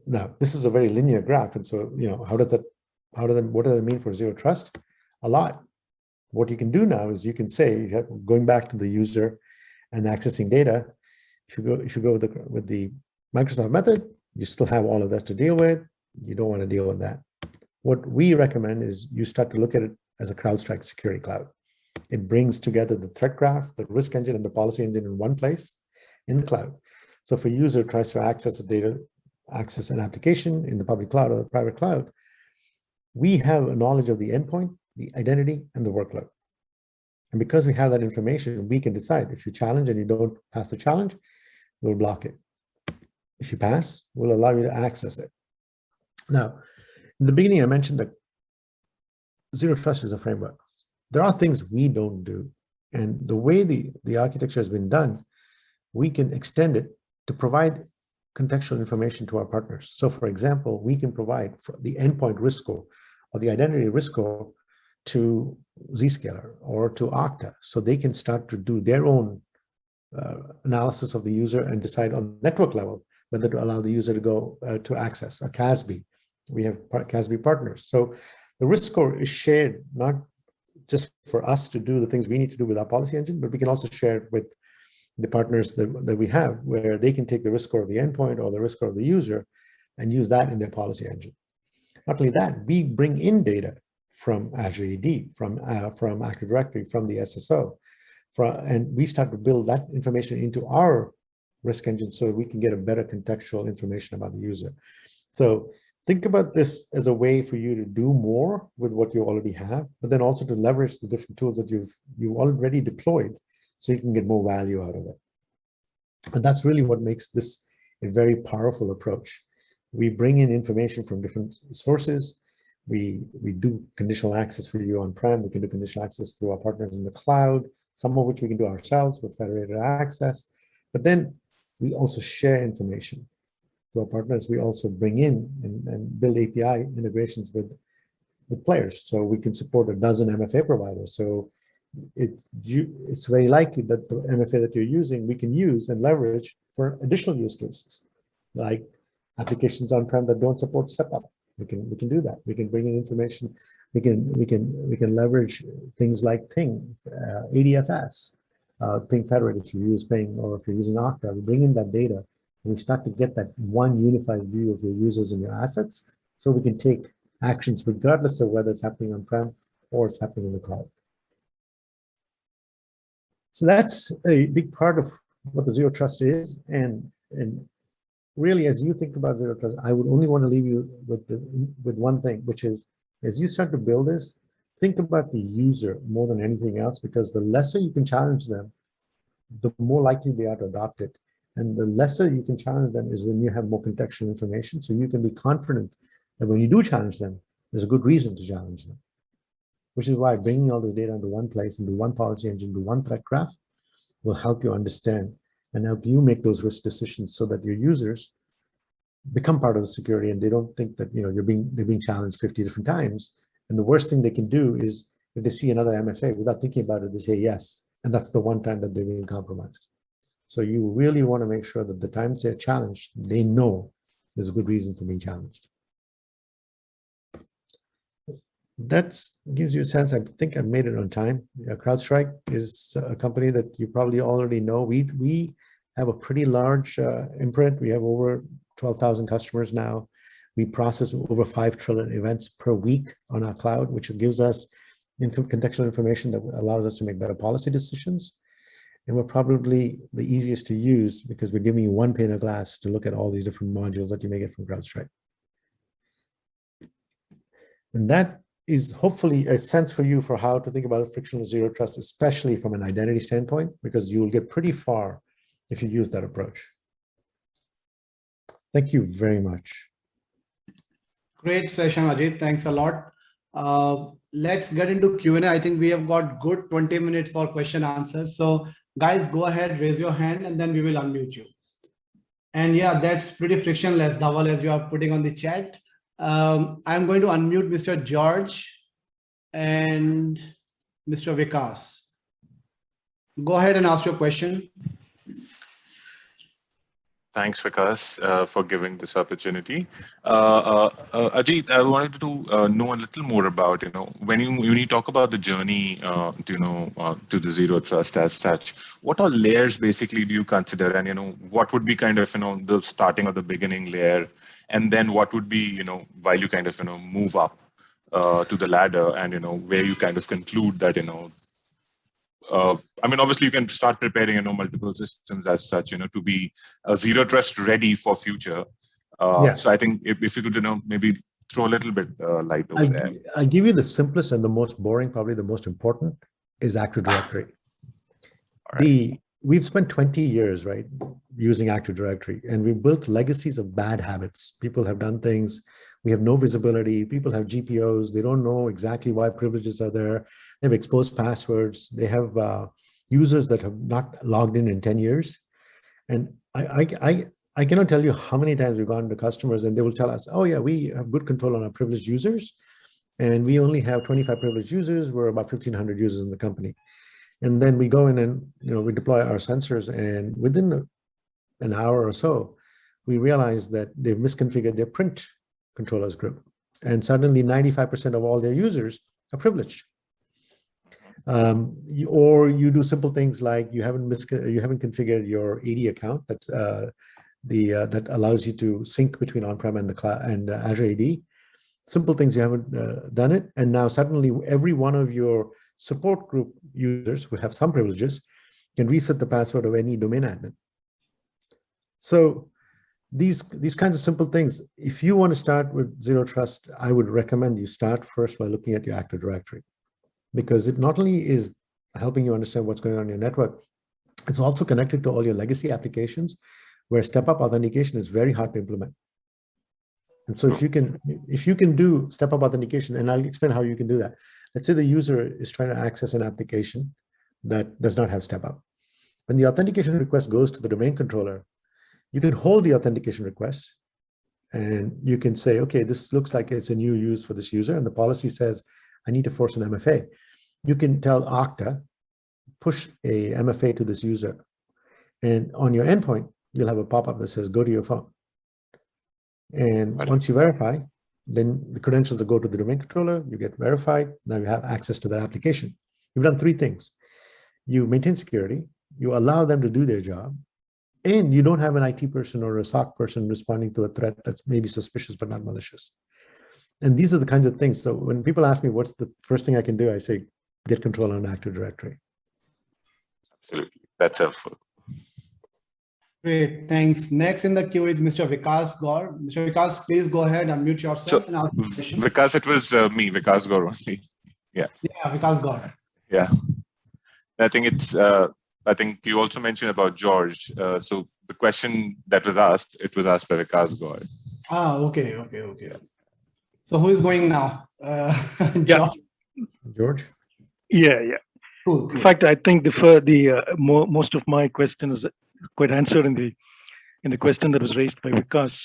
S2: Now, this is a very linear graph, and so what does that mean for zero trust? A lot. What you can do now is you can say, going back to the user and accessing data, if you go with the Microsoft method, you still have all of that to deal with. You don't want to deal with that. What we recommend is you start to look at it as a CrowdStrike security cloud. It brings together the threat graph, the risk engine, and the policy engine in one place in the cloud. So if a user tries to access the data, access an application in the public cloud or the private cloud, we have a knowledge of the endpoint, the identity, and the workload. And because we have that information, we can decide if you challenge and you don't pass the challenge, we'll block it. If you pass, we'll allow you to access it. Now, in the beginning, I mentioned that zero trust is a framework. There are things we don't do. And the way the architecture has been done, we can extend it to provide contextual information to our partners. So for example, we can provide the endpoint risk score or the identity risk score to Zscaler or to Okta, so they can start to do their own analysis of the user and decide on network level whether to allow the user to go to access a CASB. We have CASB partners. So the risk score is shared not just for us to do the things we need to do with our policy engine, but we can also share it with the partners that we have, where they can take the risk score of the endpoint or the risk score of the user and use that in their policy engine. Not only that, we bring in data from Azure AD, from Active Directory, from the SSO, and we start to build that information into our risk engine so we can get a better contextual information about the user. So think about this as a way for you to do more with what you already have, but then also to leverage the different tools that you've already deployed so you can get more value out of it. And that's really what makes this a very powerful approach. We bring in information from different sources. We do conditional access for you on-prem. We can do conditional access through our partners in the cloud, some of which we can do ourselves with federated access. But then we also share information to our partners. We also bring in and build API integrations with players. So we can support a dozen MFA providers. So it's very likely that the MFA that you're using, we can use and leverage for additional use cases, like applications on-prem that don't support step-up. We can do that. We can bring in information. We can leverage things like ping, ADFS, ping federated if you use ping, or if you're using Okta. We bring in that data and we start to get that one unified view of your users and your assets, so we can take actions regardless of whether it's happening on-prem or it's happening in the cloud. So that's a big part of what the zero trust is. And really, as you think about zero trust, I would only want to leave you with one thing, which is, as you start to build this, think about the user more than anything else, because the lesser you can challenge them, the more likely they are to adopt it. And the lesser you can challenge them is when you have more contextual information, so you can be confident that when you do challenge them, there's a good reason to challenge them. Which is why bringing all this data into one place, into one policy engine, into one threat graph, will help you understand and help you make those risk decisions so that your users become part of the security and they don't think that they're being challenged 50 different times. And the worst thing they can do is, if they see another MFA without thinking about it, they say yes, and that's the one time that they're being compromised. So you really want to make sure that the times they're challenged, they know there's a good reason for being challenged. That gives you a sense. I think I've made it on time. CrowdStrike is a company that you probably already know. We have a pretty large imprint. We have over 12,000 customers now. We process over 5 trillion events per week on our cloud, which gives us contextual information that allows us to make better policy decisions. And we're probably the easiest to use because we're giving you one pane of glass to look at all these different modules that you may get from CrowdStrike. And that is hopefully a sense for you for how to think about frictionless zero trust, especially from an identity standpoint, because you will get pretty far if you use that approach. Thank you very much.
S1: Great session, Ajit. Thanks a lot. Let's get into Q&A. I think we have got good 20 minutes for question answers. So guys, go ahead, raise your hand, and then we will unmute you. And yeah, that's pretty frictionless, Dhaval, as you are putting on the chat. I'm going to unmute Mr. George and Mr. Vikas. Go ahead and ask your question.
S3: Thanks, Vikas, for giving this opportunity. Ajit, I wanted to know a little more about, when you talk about the journey, to the zero trust as such, what all layers basically do you consider? And, what would be kind of, the starting or the beginning layer? And then what would be, while you kind of, move up to the ladder and, where you kind of conclude that, I mean, obviously you can start preparing, multiple systems as such, to be zero trust ready for future. So I think if you could, maybe throw a little bit light over there.
S2: I'll give you the simplest and the most boring, probably the most important is Active Directory. Right. We've spent 20 years, right, using Active Directory, and we built legacies of bad habits. People have done things. We have no visibility. People have GPOs. They don't know exactly why privileges are there. They have exposed passwords. They have users that have not logged in 10 years. And I cannot tell you how many times we've gone to customers and they will tell us, oh yeah, we have good control on our privileged users. And we only have 25 privileged users. We're about 1,500 users in the company. And then we go in and we deploy our sensors, and within an hour or so, we realize that they've misconfigured their print controllers group, and suddenly 95% of all their users are privileged. Or you do simple things like you haven't configured your AD account that's that allows you to sync between on-prem and the cloud and Azure AD. Simple things, you haven't done it, and now suddenly every one of your support group users who have some privileges can reset the password of any domain admin. So these kinds of simple things, if you want to start with zero trust, I would recommend you start first by looking at your Active Directory, because it not only is helping you understand what's going on in your network, it's also connected to all your legacy applications where step-up authentication is very hard to implement. And so if you can do step-up authentication, and I'll explain how you can do that. Let's say the user is trying to access an application that does not have step-up. When the authentication request goes to the domain controller, you can hold the authentication request and you can say, okay, this looks like it's a new use for this user, and the policy says, I need to force an MFA. You can tell Okta, push a MFA to this user. And on your endpoint, you'll have a pop-up that says, go to your phone. And once you verify, then the credentials will go to the domain controller, you get verified, now you have access to that application. You've done three things. You maintain security, you allow them to do their job, and you don't have an IT person or a SOC person responding to a threat that's maybe suspicious but not malicious. And these are the kinds of things. So when people ask me what's the first thing I can do, I say, get control on Active Directory.
S3: Absolutely, that's helpful.
S1: Great, thanks. Next in the queue is Mr. Vikas Gaur. Mr. Vikas, please go ahead, unmute yourself and ask the question.
S3: Vikas, it was me, Vikas Gaur only. Yeah. Yeah,
S1: Vikas Gaur.
S3: Yeah. I think it's, I think you also mentioned about George. So the question that was asked, it was asked by Vikas Gaur.
S1: Okay. So who is going now?
S2: George?
S4: Yeah. Cool. In fact, I think most of my questions quite answered in the question that was raised by Vikas.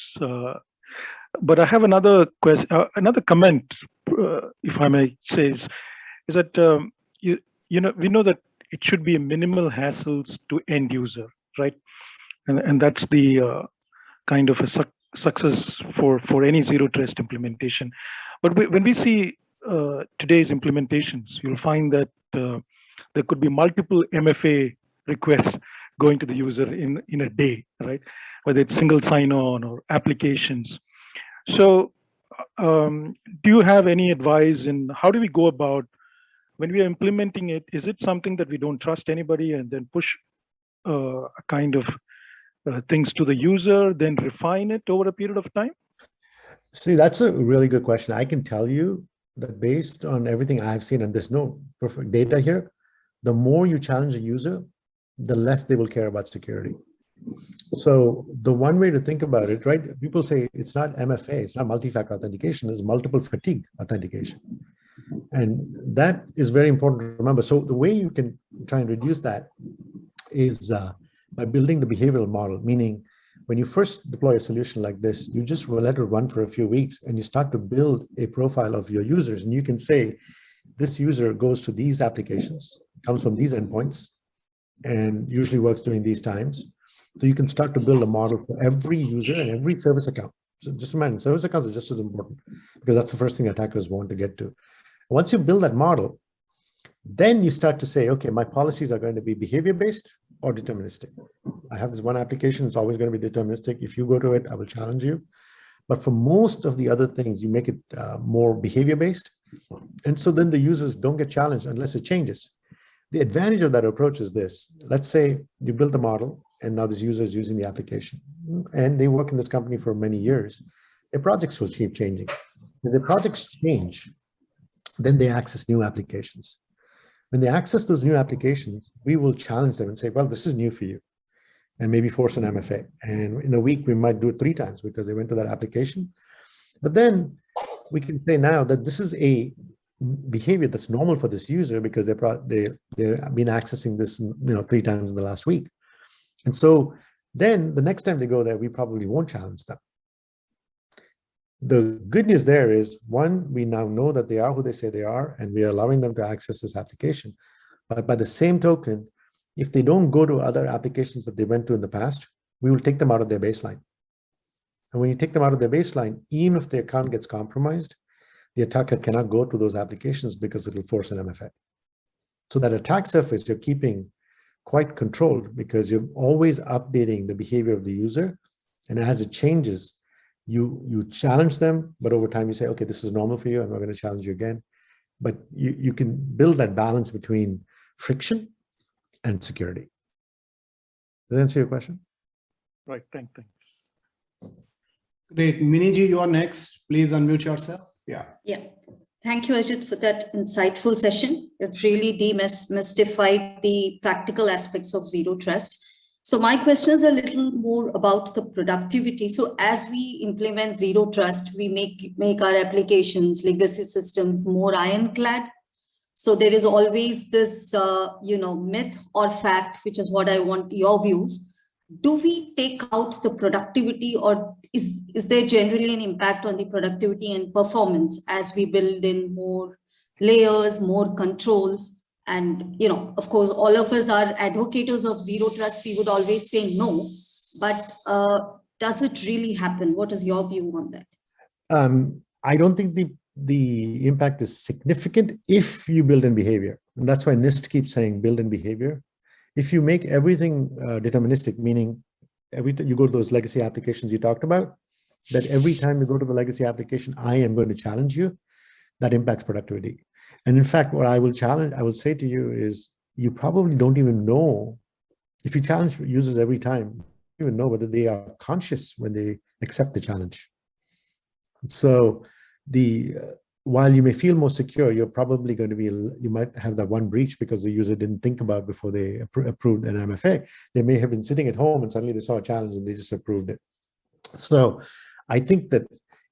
S4: But I have another question, another comment, if I may say, is that we know that it should be a minimal hassles to end user, right? And that's the kind of a success for any zero trust implementation. But when we see today's implementations, you'll find that there could be multiple MFA requests going to the user in a day, right? Whether it's single sign-on or applications. So do you have any advice in how do we go about when we are implementing it? Is it something that we don't trust anybody and then push kind of things to the user, then refine it over a period of time?
S2: See, that's a really good question. I can tell you that based on everything I've seen, and there's no perfect data here, the more you challenge a user, the less they will care about security. So the one way to think about it, right? People say it's not MFA, it's not multi-factor authentication, it's multiple fatigue authentication. And that is very important to remember. So the way you can try and reduce that is by building the behavioral model, meaning when you first deploy a solution like this, you just will let it run for a few weeks and you start to build a profile of your users. And you can say, this user goes to these applications, comes from these endpoints, and usually works during these times. So you can start to build a model for every user and every service account. So just imagine, service accounts are just as important because that's the first thing attackers want to get to. Once you build that model, then you start to say, okay, my policies are going to be behavior-based or deterministic. I have this one application, it's always going to be deterministic. If you go to it, I will challenge you. But for most of the other things, you make it more behavior-based. And so then the users don't get challenged unless it changes. The advantage of that approach is this. Let's say you build the model, and now this user is using the application, and they work in this company for many years. Their projects will keep changing. If the projects change, then they access new applications. When they access those new applications, we will challenge them and say, well, this is new for you, and maybe force an MFA. And in a week, we might do it 3 times because they went to that application. But then we can say now that this is a behavior that's normal for this user because they've been accessing this 3 times in the last week. And so then the next time they go there, we probably won't challenge them. The good news there is, one, we now know that they are who they say they are, and we are allowing them to access this application. But by the same token, if they don't go to other applications that they went to in the past, we will take them out of their baseline. And when you take them out of their baseline, even if their account gets compromised, the attacker cannot go to those applications because it will force an MFA. So that attack surface you're keeping quite controlled because you're always updating the behavior of the user. And as it changes, you challenge them, but over time you say, okay, this is normal for you, I'm not going to challenge you again. But you can build that balance between friction and security. Does that answer your question?
S4: Right, thanks.
S1: Great. Miniji, you are next. Please unmute yourself. Yeah.
S5: Thank you, Ajit, for that insightful session. It really demystified the practical aspects of Zero Trust. So my question is a little more about the productivity. So as we implement Zero Trust, we make our applications, legacy systems more ironclad. So there is always this, myth or fact, which is what I want your views. Do we take out the productivity, or is there generally an impact on the productivity and performance as we build in more layers, more controls? And, of course, all of us are advocates of Zero Trust. We would always say no, but does it really happen? What is your view on that?
S2: I don't think the impact is significant if you build in behavior. And that's why NIST keeps saying build in behavior. If you make everything deterministic, meaning every time you go to those legacy applications you talked about, that every time you go to the legacy application, I am going to challenge you, that impacts productivity. And in fact, what I will say to you is, you probably don't even know, if you challenge users every time, you don't even know whether they are conscious when they accept the challenge. So while you may feel more secure, you're probably going to be, you might have that one breach because the user didn't think about before they approved an MFA. They may have been sitting at home and suddenly they saw a challenge and they just approved it. So I think that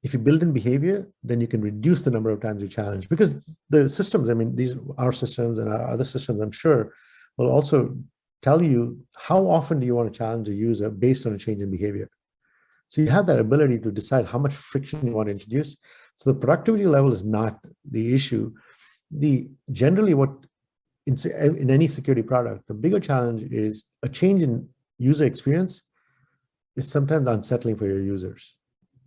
S2: if you build in behavior, then you can reduce the number of times you challenge, because the systems, I mean, these our systems and our other systems, I'm sure, will also tell you how often do you want to challenge a user based on a change in behavior. So you have that ability to decide how much friction you want to introduce. So the productivity level is not the issue. Generally what in any security product, the bigger challenge is a change in user experience is sometimes unsettling for your users.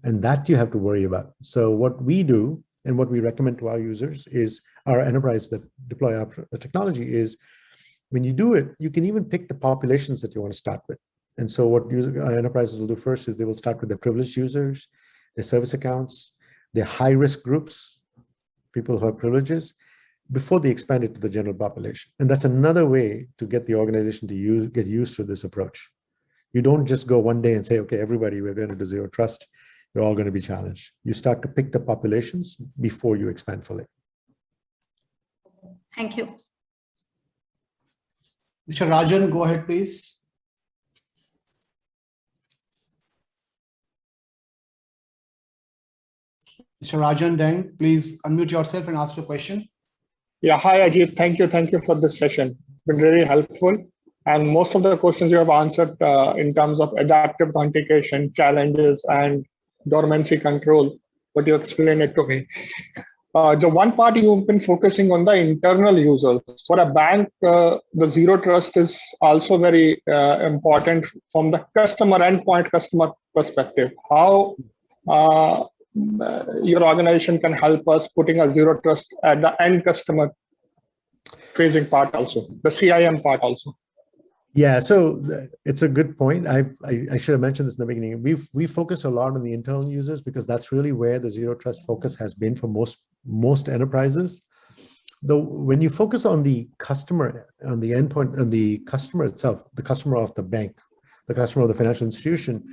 S2: And that you have to worry about. So what we do and what we recommend to our users is, our enterprise that deploy our technology is, when you do it, you can even pick the populations that you want to start with. And so what enterprises will do first is they will start with their privileged users, their service accounts, their high-risk groups, people who have privileges, before they expand it to the general population. And that's another way to get the organization to get used to this approach. You don't just go one day and say, okay, everybody, we're going to do Zero Trust. you're all going to be challenged. You start to pick the populations before you expand fully.
S5: Thank you.
S1: Mr. Rajan, go ahead, please. Mr. Rajan Deng, please unmute yourself and ask your question.
S6: Yeah, hi Ajit. Thank you for this session. It's been really helpful. And most of the questions you have answered in terms of adaptive authentication, challenges, and dormancy control, what you explained it to me. The one part you've been focusing on the internal users. For a bank, the zero trust is also very important from the customer customer perspective. How your organization can help us putting a zero trust at the end customer facing part also, the CIM part also.
S2: Yeah, so it's a good point. I should have mentioned this in the beginning. We focus a lot on the internal users because that's really where the zero trust focus has been for most enterprises. Though when you focus on the customer, on the endpoint, on the customer itself, the customer of the bank, the customer of the financial institution,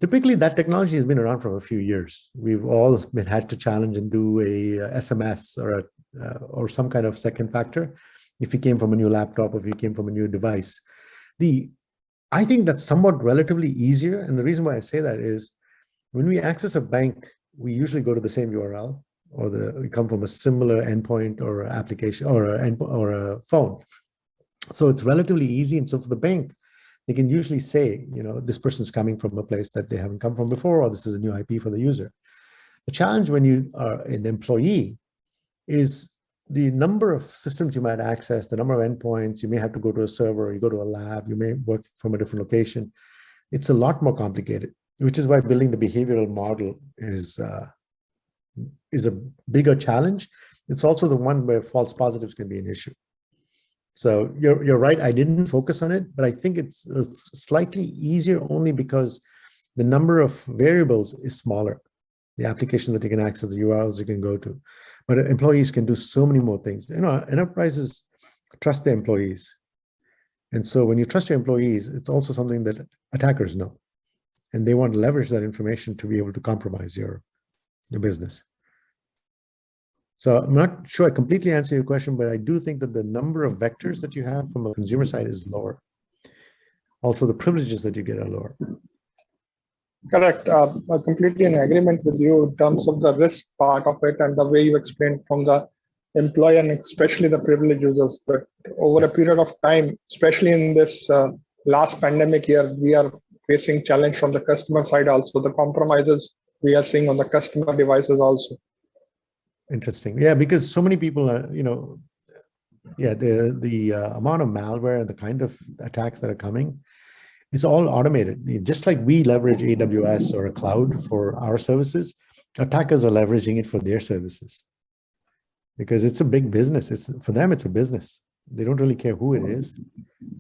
S2: typically that technology has been around for a few years. We've all had to challenge and do a SMS or some kind of second factor. If you came from a new laptop, if you came from a new device, I think that's somewhat relatively easier. And the reason why I say that is when we access a bank, we usually go to the same URL, or we come from a similar endpoint or application or a phone. So it's relatively easy. And so for the bank, they can usually say, this person's coming from a place that they haven't come from before, or this is a new IP for the user. The challenge when you are an employee is the number of systems you might access, the number of endpoints. You may have to go to a server, you go to a lab, you may work from a different location. It's a lot more complicated, which is why building the behavioral model is a bigger challenge. It's also the one where false positives can be an issue. So you're right, I didn't focus on it, but I think it's slightly easier only because the number of variables is smaller. The application that you can access, the URLs you can go to. But employees can do so many more things. Enterprises trust their employees. And so when you trust your employees, it's also something that attackers know. And they want to leverage that information to be able to compromise your business. So I'm not sure I completely answer your question, but I do think that the number of vectors that you have from a consumer side is lower. Also, the privileges that you get are lower.
S6: Correct. I'm completely in agreement with you in terms of the risk part of it and the way you explained from the employee and especially the privileged users. But over a period of time, especially in this last pandemic year, we are facing challenge from the customer side also, the compromises we are seeing on the customer devices also.
S2: Interesting. Yeah, because so many people are, the amount of malware and the kind of attacks that are coming, it's all automated. Just like we leverage AWS or a cloud for our services, attackers are leveraging it for their services because it's a big business. For them, it's a business. They don't really care who it is.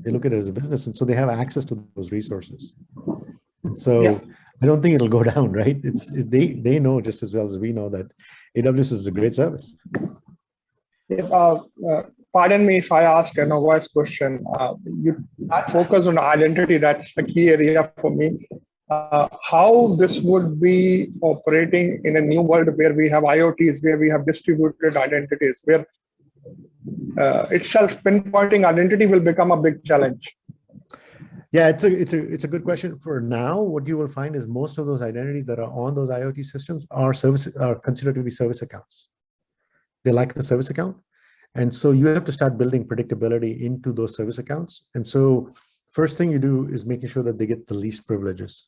S2: They look at it as a business. And so they have access to those resources. And so I don't think it'll go down, right? They know just as well as we know that AWS is a great service.
S6: Pardon me if I ask an obvious question. You focus on identity, that's the key area for me. How this would be operating in a new world where we have IoTs, where we have distributed identities, where itself pinpointing identity will become a big challenge.
S2: Yeah, it's a good question. For now, what you will find is most of those identities that are on those IoT systems are considered to be service accounts. They like the service account. And so you have to start building predictability into those service accounts. And so first thing you do is making sure that they get the least privileges.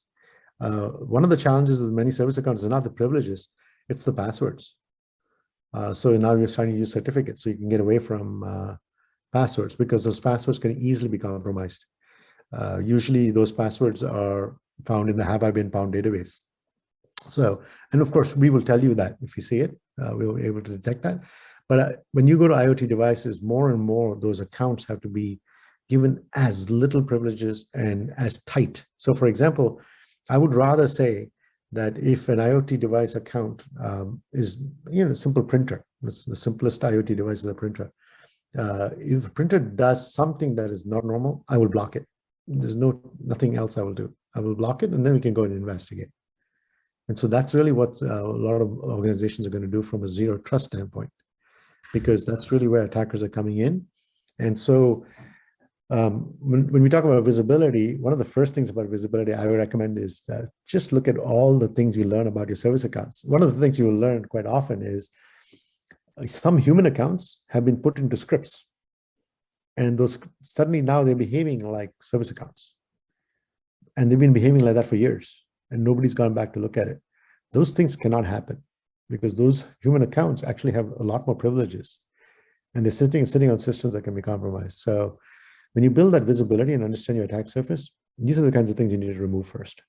S2: One of the challenges with many service accounts is not the privileges, it's the passwords. So now you're starting to use certificates so you can get away from passwords because those passwords can easily be compromised. Usually those passwords are found in the have I been found database. So, and of course, we will tell you that if you see it, we'll be able to detect that. But when you go to IoT devices, more and more those accounts have to be given as little privileges and as tight. So for example, I would rather say that if an IoT device account is, a simple printer, it's the simplest IoT device is a printer. If a printer does something that is not normal, I will block it. There's nothing else I will do. I will block it and then we can go and investigate. And so that's really what a lot of organizations are going to do from a zero trust standpoint, because that's really where attackers are coming in. And so when we talk about visibility, one of the first things about visibility I would recommend is just look at all the things you learn about your service accounts. One of the things you will learn quite often is some human accounts have been put into scripts, and those suddenly now they're behaving like service accounts, and they've been behaving like that for years, and nobody's gone back to look at it. Those things cannot happen because those human accounts actually have a lot more privileges, and they're sitting on systems that can be compromised. So when you build that visibility and understand your attack surface, these are the kinds of things you need to remove first.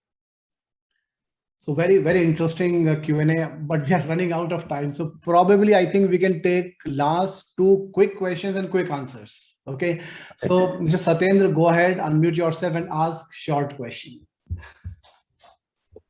S1: So very, very interesting Q&A, but we are running out of time. So probably I think we can take last 2 quick questions and quick answers. Okay. So Mr. Satyendra, go ahead, unmute yourself and ask short question.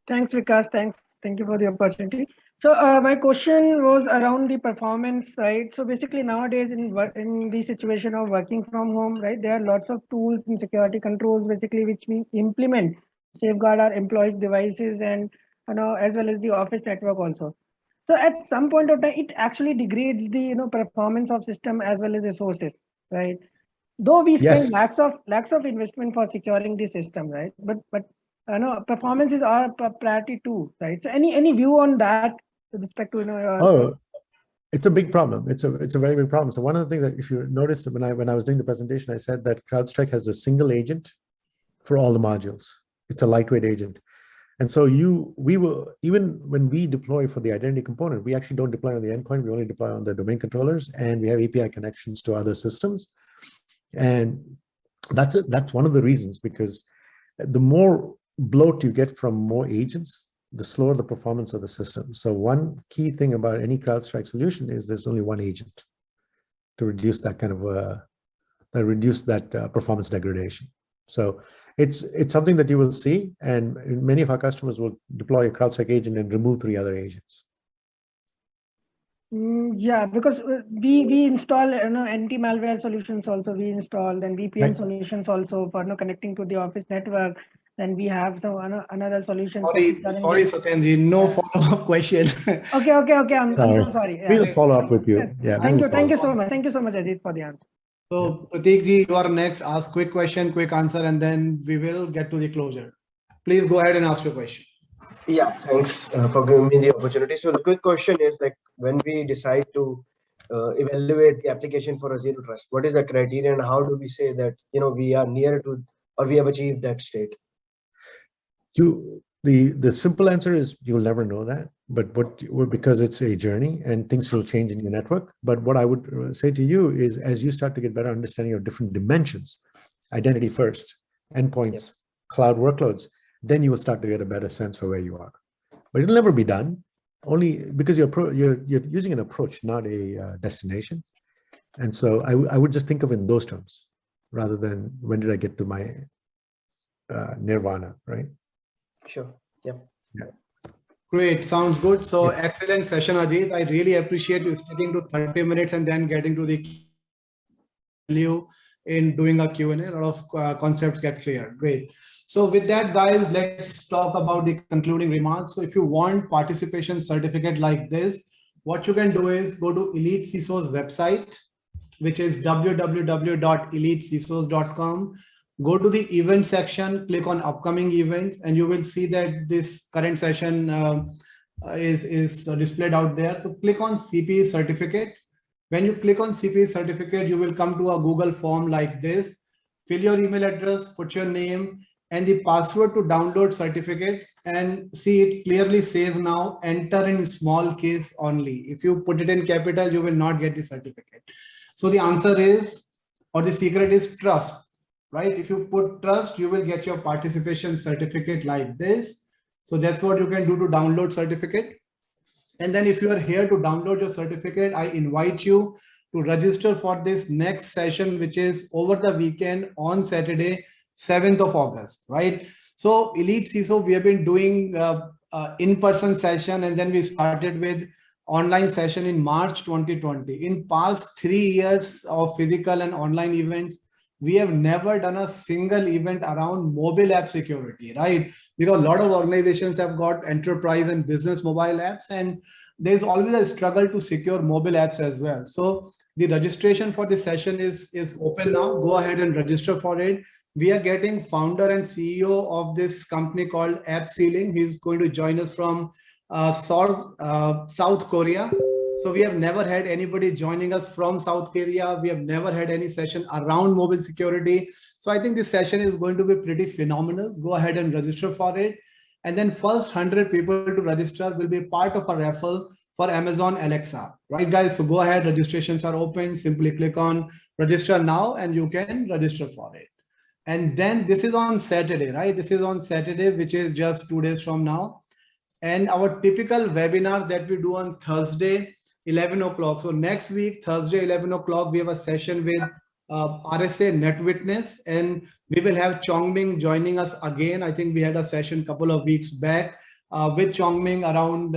S7: Thanks, Vikas. Thank you for the opportunity. So my question was around the performance side. So basically nowadays in the situation of working from home, right, there are lots of tools and security controls basically which we implement to safeguard our employees' devices and as well as the office network also. So at some point of time, it actually degrades the performance of system as well as resources, right? Though we spend lakhs of investment for securing the system, right? But performance is our priority too, right? So any view on that with respect to
S2: it's a big problem. It's a very big problem. So one of the things that, if you noticed when I was doing the presentation, I said that CrowdStrike has a single agent for all the modules. It's a lightweight agent. And so we will, even when we deploy for the identity component, we actually don't deploy on the endpoint. We only deploy on the domain controllers, and we have API connections to other systems. And that's one of the reasons, because the more bloat you get from more agents, the slower the performance of the system. So one key thing about any CrowdStrike solution is there's only one agent to reduce that kind of performance degradation. So it's something that you will see, and many of our customers will deploy a CrowdStrike agent and remove 3 other agents.
S7: Yeah, because we install anti-malware solutions also. We install then VPN solutions also for connecting to the office network. Then we have another solution.
S1: Sorry, Satyendra, no follow-up question.
S7: Okay. I'm so sorry. Yeah.
S2: We'll follow up with you. Yeah.
S7: Thank you so much. Thank you so much, Ajit, for the answer.
S1: So Prateek ji, you are next. Ask quick question, quick answer, and then we will get to the closure. Please go ahead and ask your question.
S8: Yeah, thanks for giving me the opportunity. So the quick question is, like, when we decide to evaluate the application for a zero trust, what is the criteria and how do we say that we are near to or we have achieved that state?
S2: The simple answer is you'll never know that, but because it's a journey and things will change in your network. But what I would say to you is, as you start to get better understanding of different dimensions, identity first, endpoints, cloud workloads, then you will start to get a better sense for where you are. But it'll never be done, only because you're using an approach, not a destination. And so I would just think of it in those terms, rather than when did I get to my nirvana, right?
S8: Sure. Yeah.
S1: Great. Sounds good. So excellent session, Ajit. I really appreciate you sticking to 30 minutes and then getting to the value in doing a Q&A. A lot of concepts get clear. Great. So with that, guys, let's talk about the concluding remarks. So if you want participation certificate like this, what you can do is go to 𝐖𝐡𝐤𝐶ISO's website, which is www.𝐖𝐡𝐤𝐶ISOs.com. Go to the event section, click on upcoming events, and you will see that this current session is displayed out there. So click on CPE certificate. When you click on CPE certificate, you will come to a Google form like this. Fill your email address, put your name and the password to download certificate, and see it clearly says now enter in small case only. If you put it in capital, you will not get the certificate. So the answer is, or the secret is trust. Right? If you put trust, you will get your participation certificate like this. So that's what you can do to download certificate. And then if you are here to download your certificate, I invite you to register for this next session, which is over the weekend on Saturday, 7th of August, right? So 𝐿EAT-CISO, we have been doing in-person session, and then we started with online session in March 2020. In past 3 years of physical and online events, we have never done a single event around mobile app security, right? Because a lot of organizations have got enterprise and business mobile apps, and there's always a struggle to secure mobile apps as well. So the registration for this session is open now. Go ahead and register for it. We are getting founder and CEO of this company called 𝗵𝗄𝐿. He's going to join us from South Korea. So we have never had anybody joining us from South Korea. We have never had any session around mobile security. So I think this session is going to be pretty phenomenal. Go ahead and register for it. And then first 100 people to register will be part of a raffle for Amazon Alexa, right guys? So go ahead, registrations are open. Simply click on register now and you can register for it. And then this is on Saturday, right? This is on Saturday, which is just 2 days from now. And our typical webinar that we do on Thursday, 11 o'clock. So next week, Thursday, 11 o'clock, we have a session with RSA NetWitness, and we will have Chong-Ming joining us again. I think we had a session a couple of weeks back with Chong-Ming around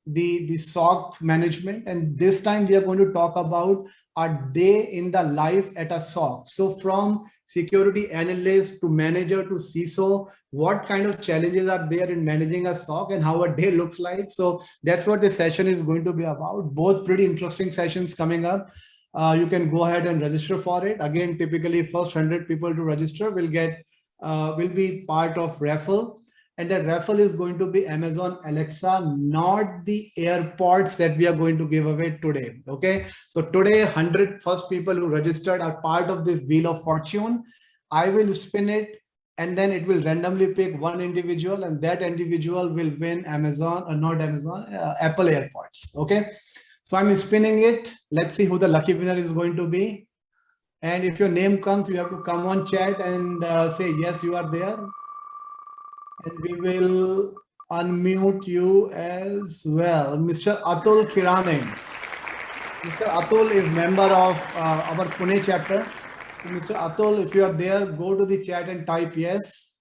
S1: the SOC management. And this time we are going to talk about a day in the life at a SOC. So from security analyst to manager to CISO, what kind of challenges are there in managing a SOC and how a day looks like. So that's what this session is going to be about. Both pretty interesting sessions coming up. You can go ahead and register for it. Again, typically first 100 people to register will be part of raffle. And that raffle is going to be Amazon Alexa, not the AirPods that we are going to give away today. Okay. So today, 100 first people who registered are part of this Wheel of Fortune. I will spin it and then it will randomly pick one individual, and that individual will win Apple AirPods. Okay. So I'm spinning it. Let's see who the lucky winner is going to be. And if your name comes, you have to come on chat and say, yes, you are there. And we will unmute you as well. Mr. Atul Kirane. Mr. Atul is member of our Pune chapter. So Mr. Atul, if you are there, go to the chat and type yes.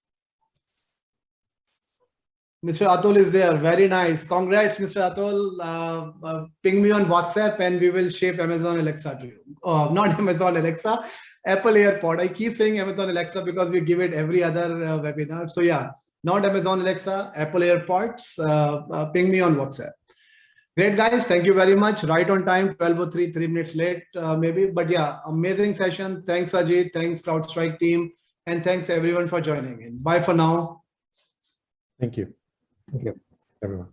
S1: Mr. Atul is there. Very nice. Congrats, Mr. Atul. Ping me on WhatsApp and we will ship Amazon Alexa to you. Not Amazon Alexa, Apple AirPod. I keep saying Amazon Alexa because we give it every other webinar. So yeah. Not Amazon Alexa, Apple AirPods. Ping me on WhatsApp. Great, guys. Thank you very much. Right on time, 12:03, 3 minutes late, maybe. But yeah, amazing session. Thanks, Ajit. Thanks, CrowdStrike team. And thanks, everyone, for joining in. Bye for now.
S2: Thank you. Thank you, everyone.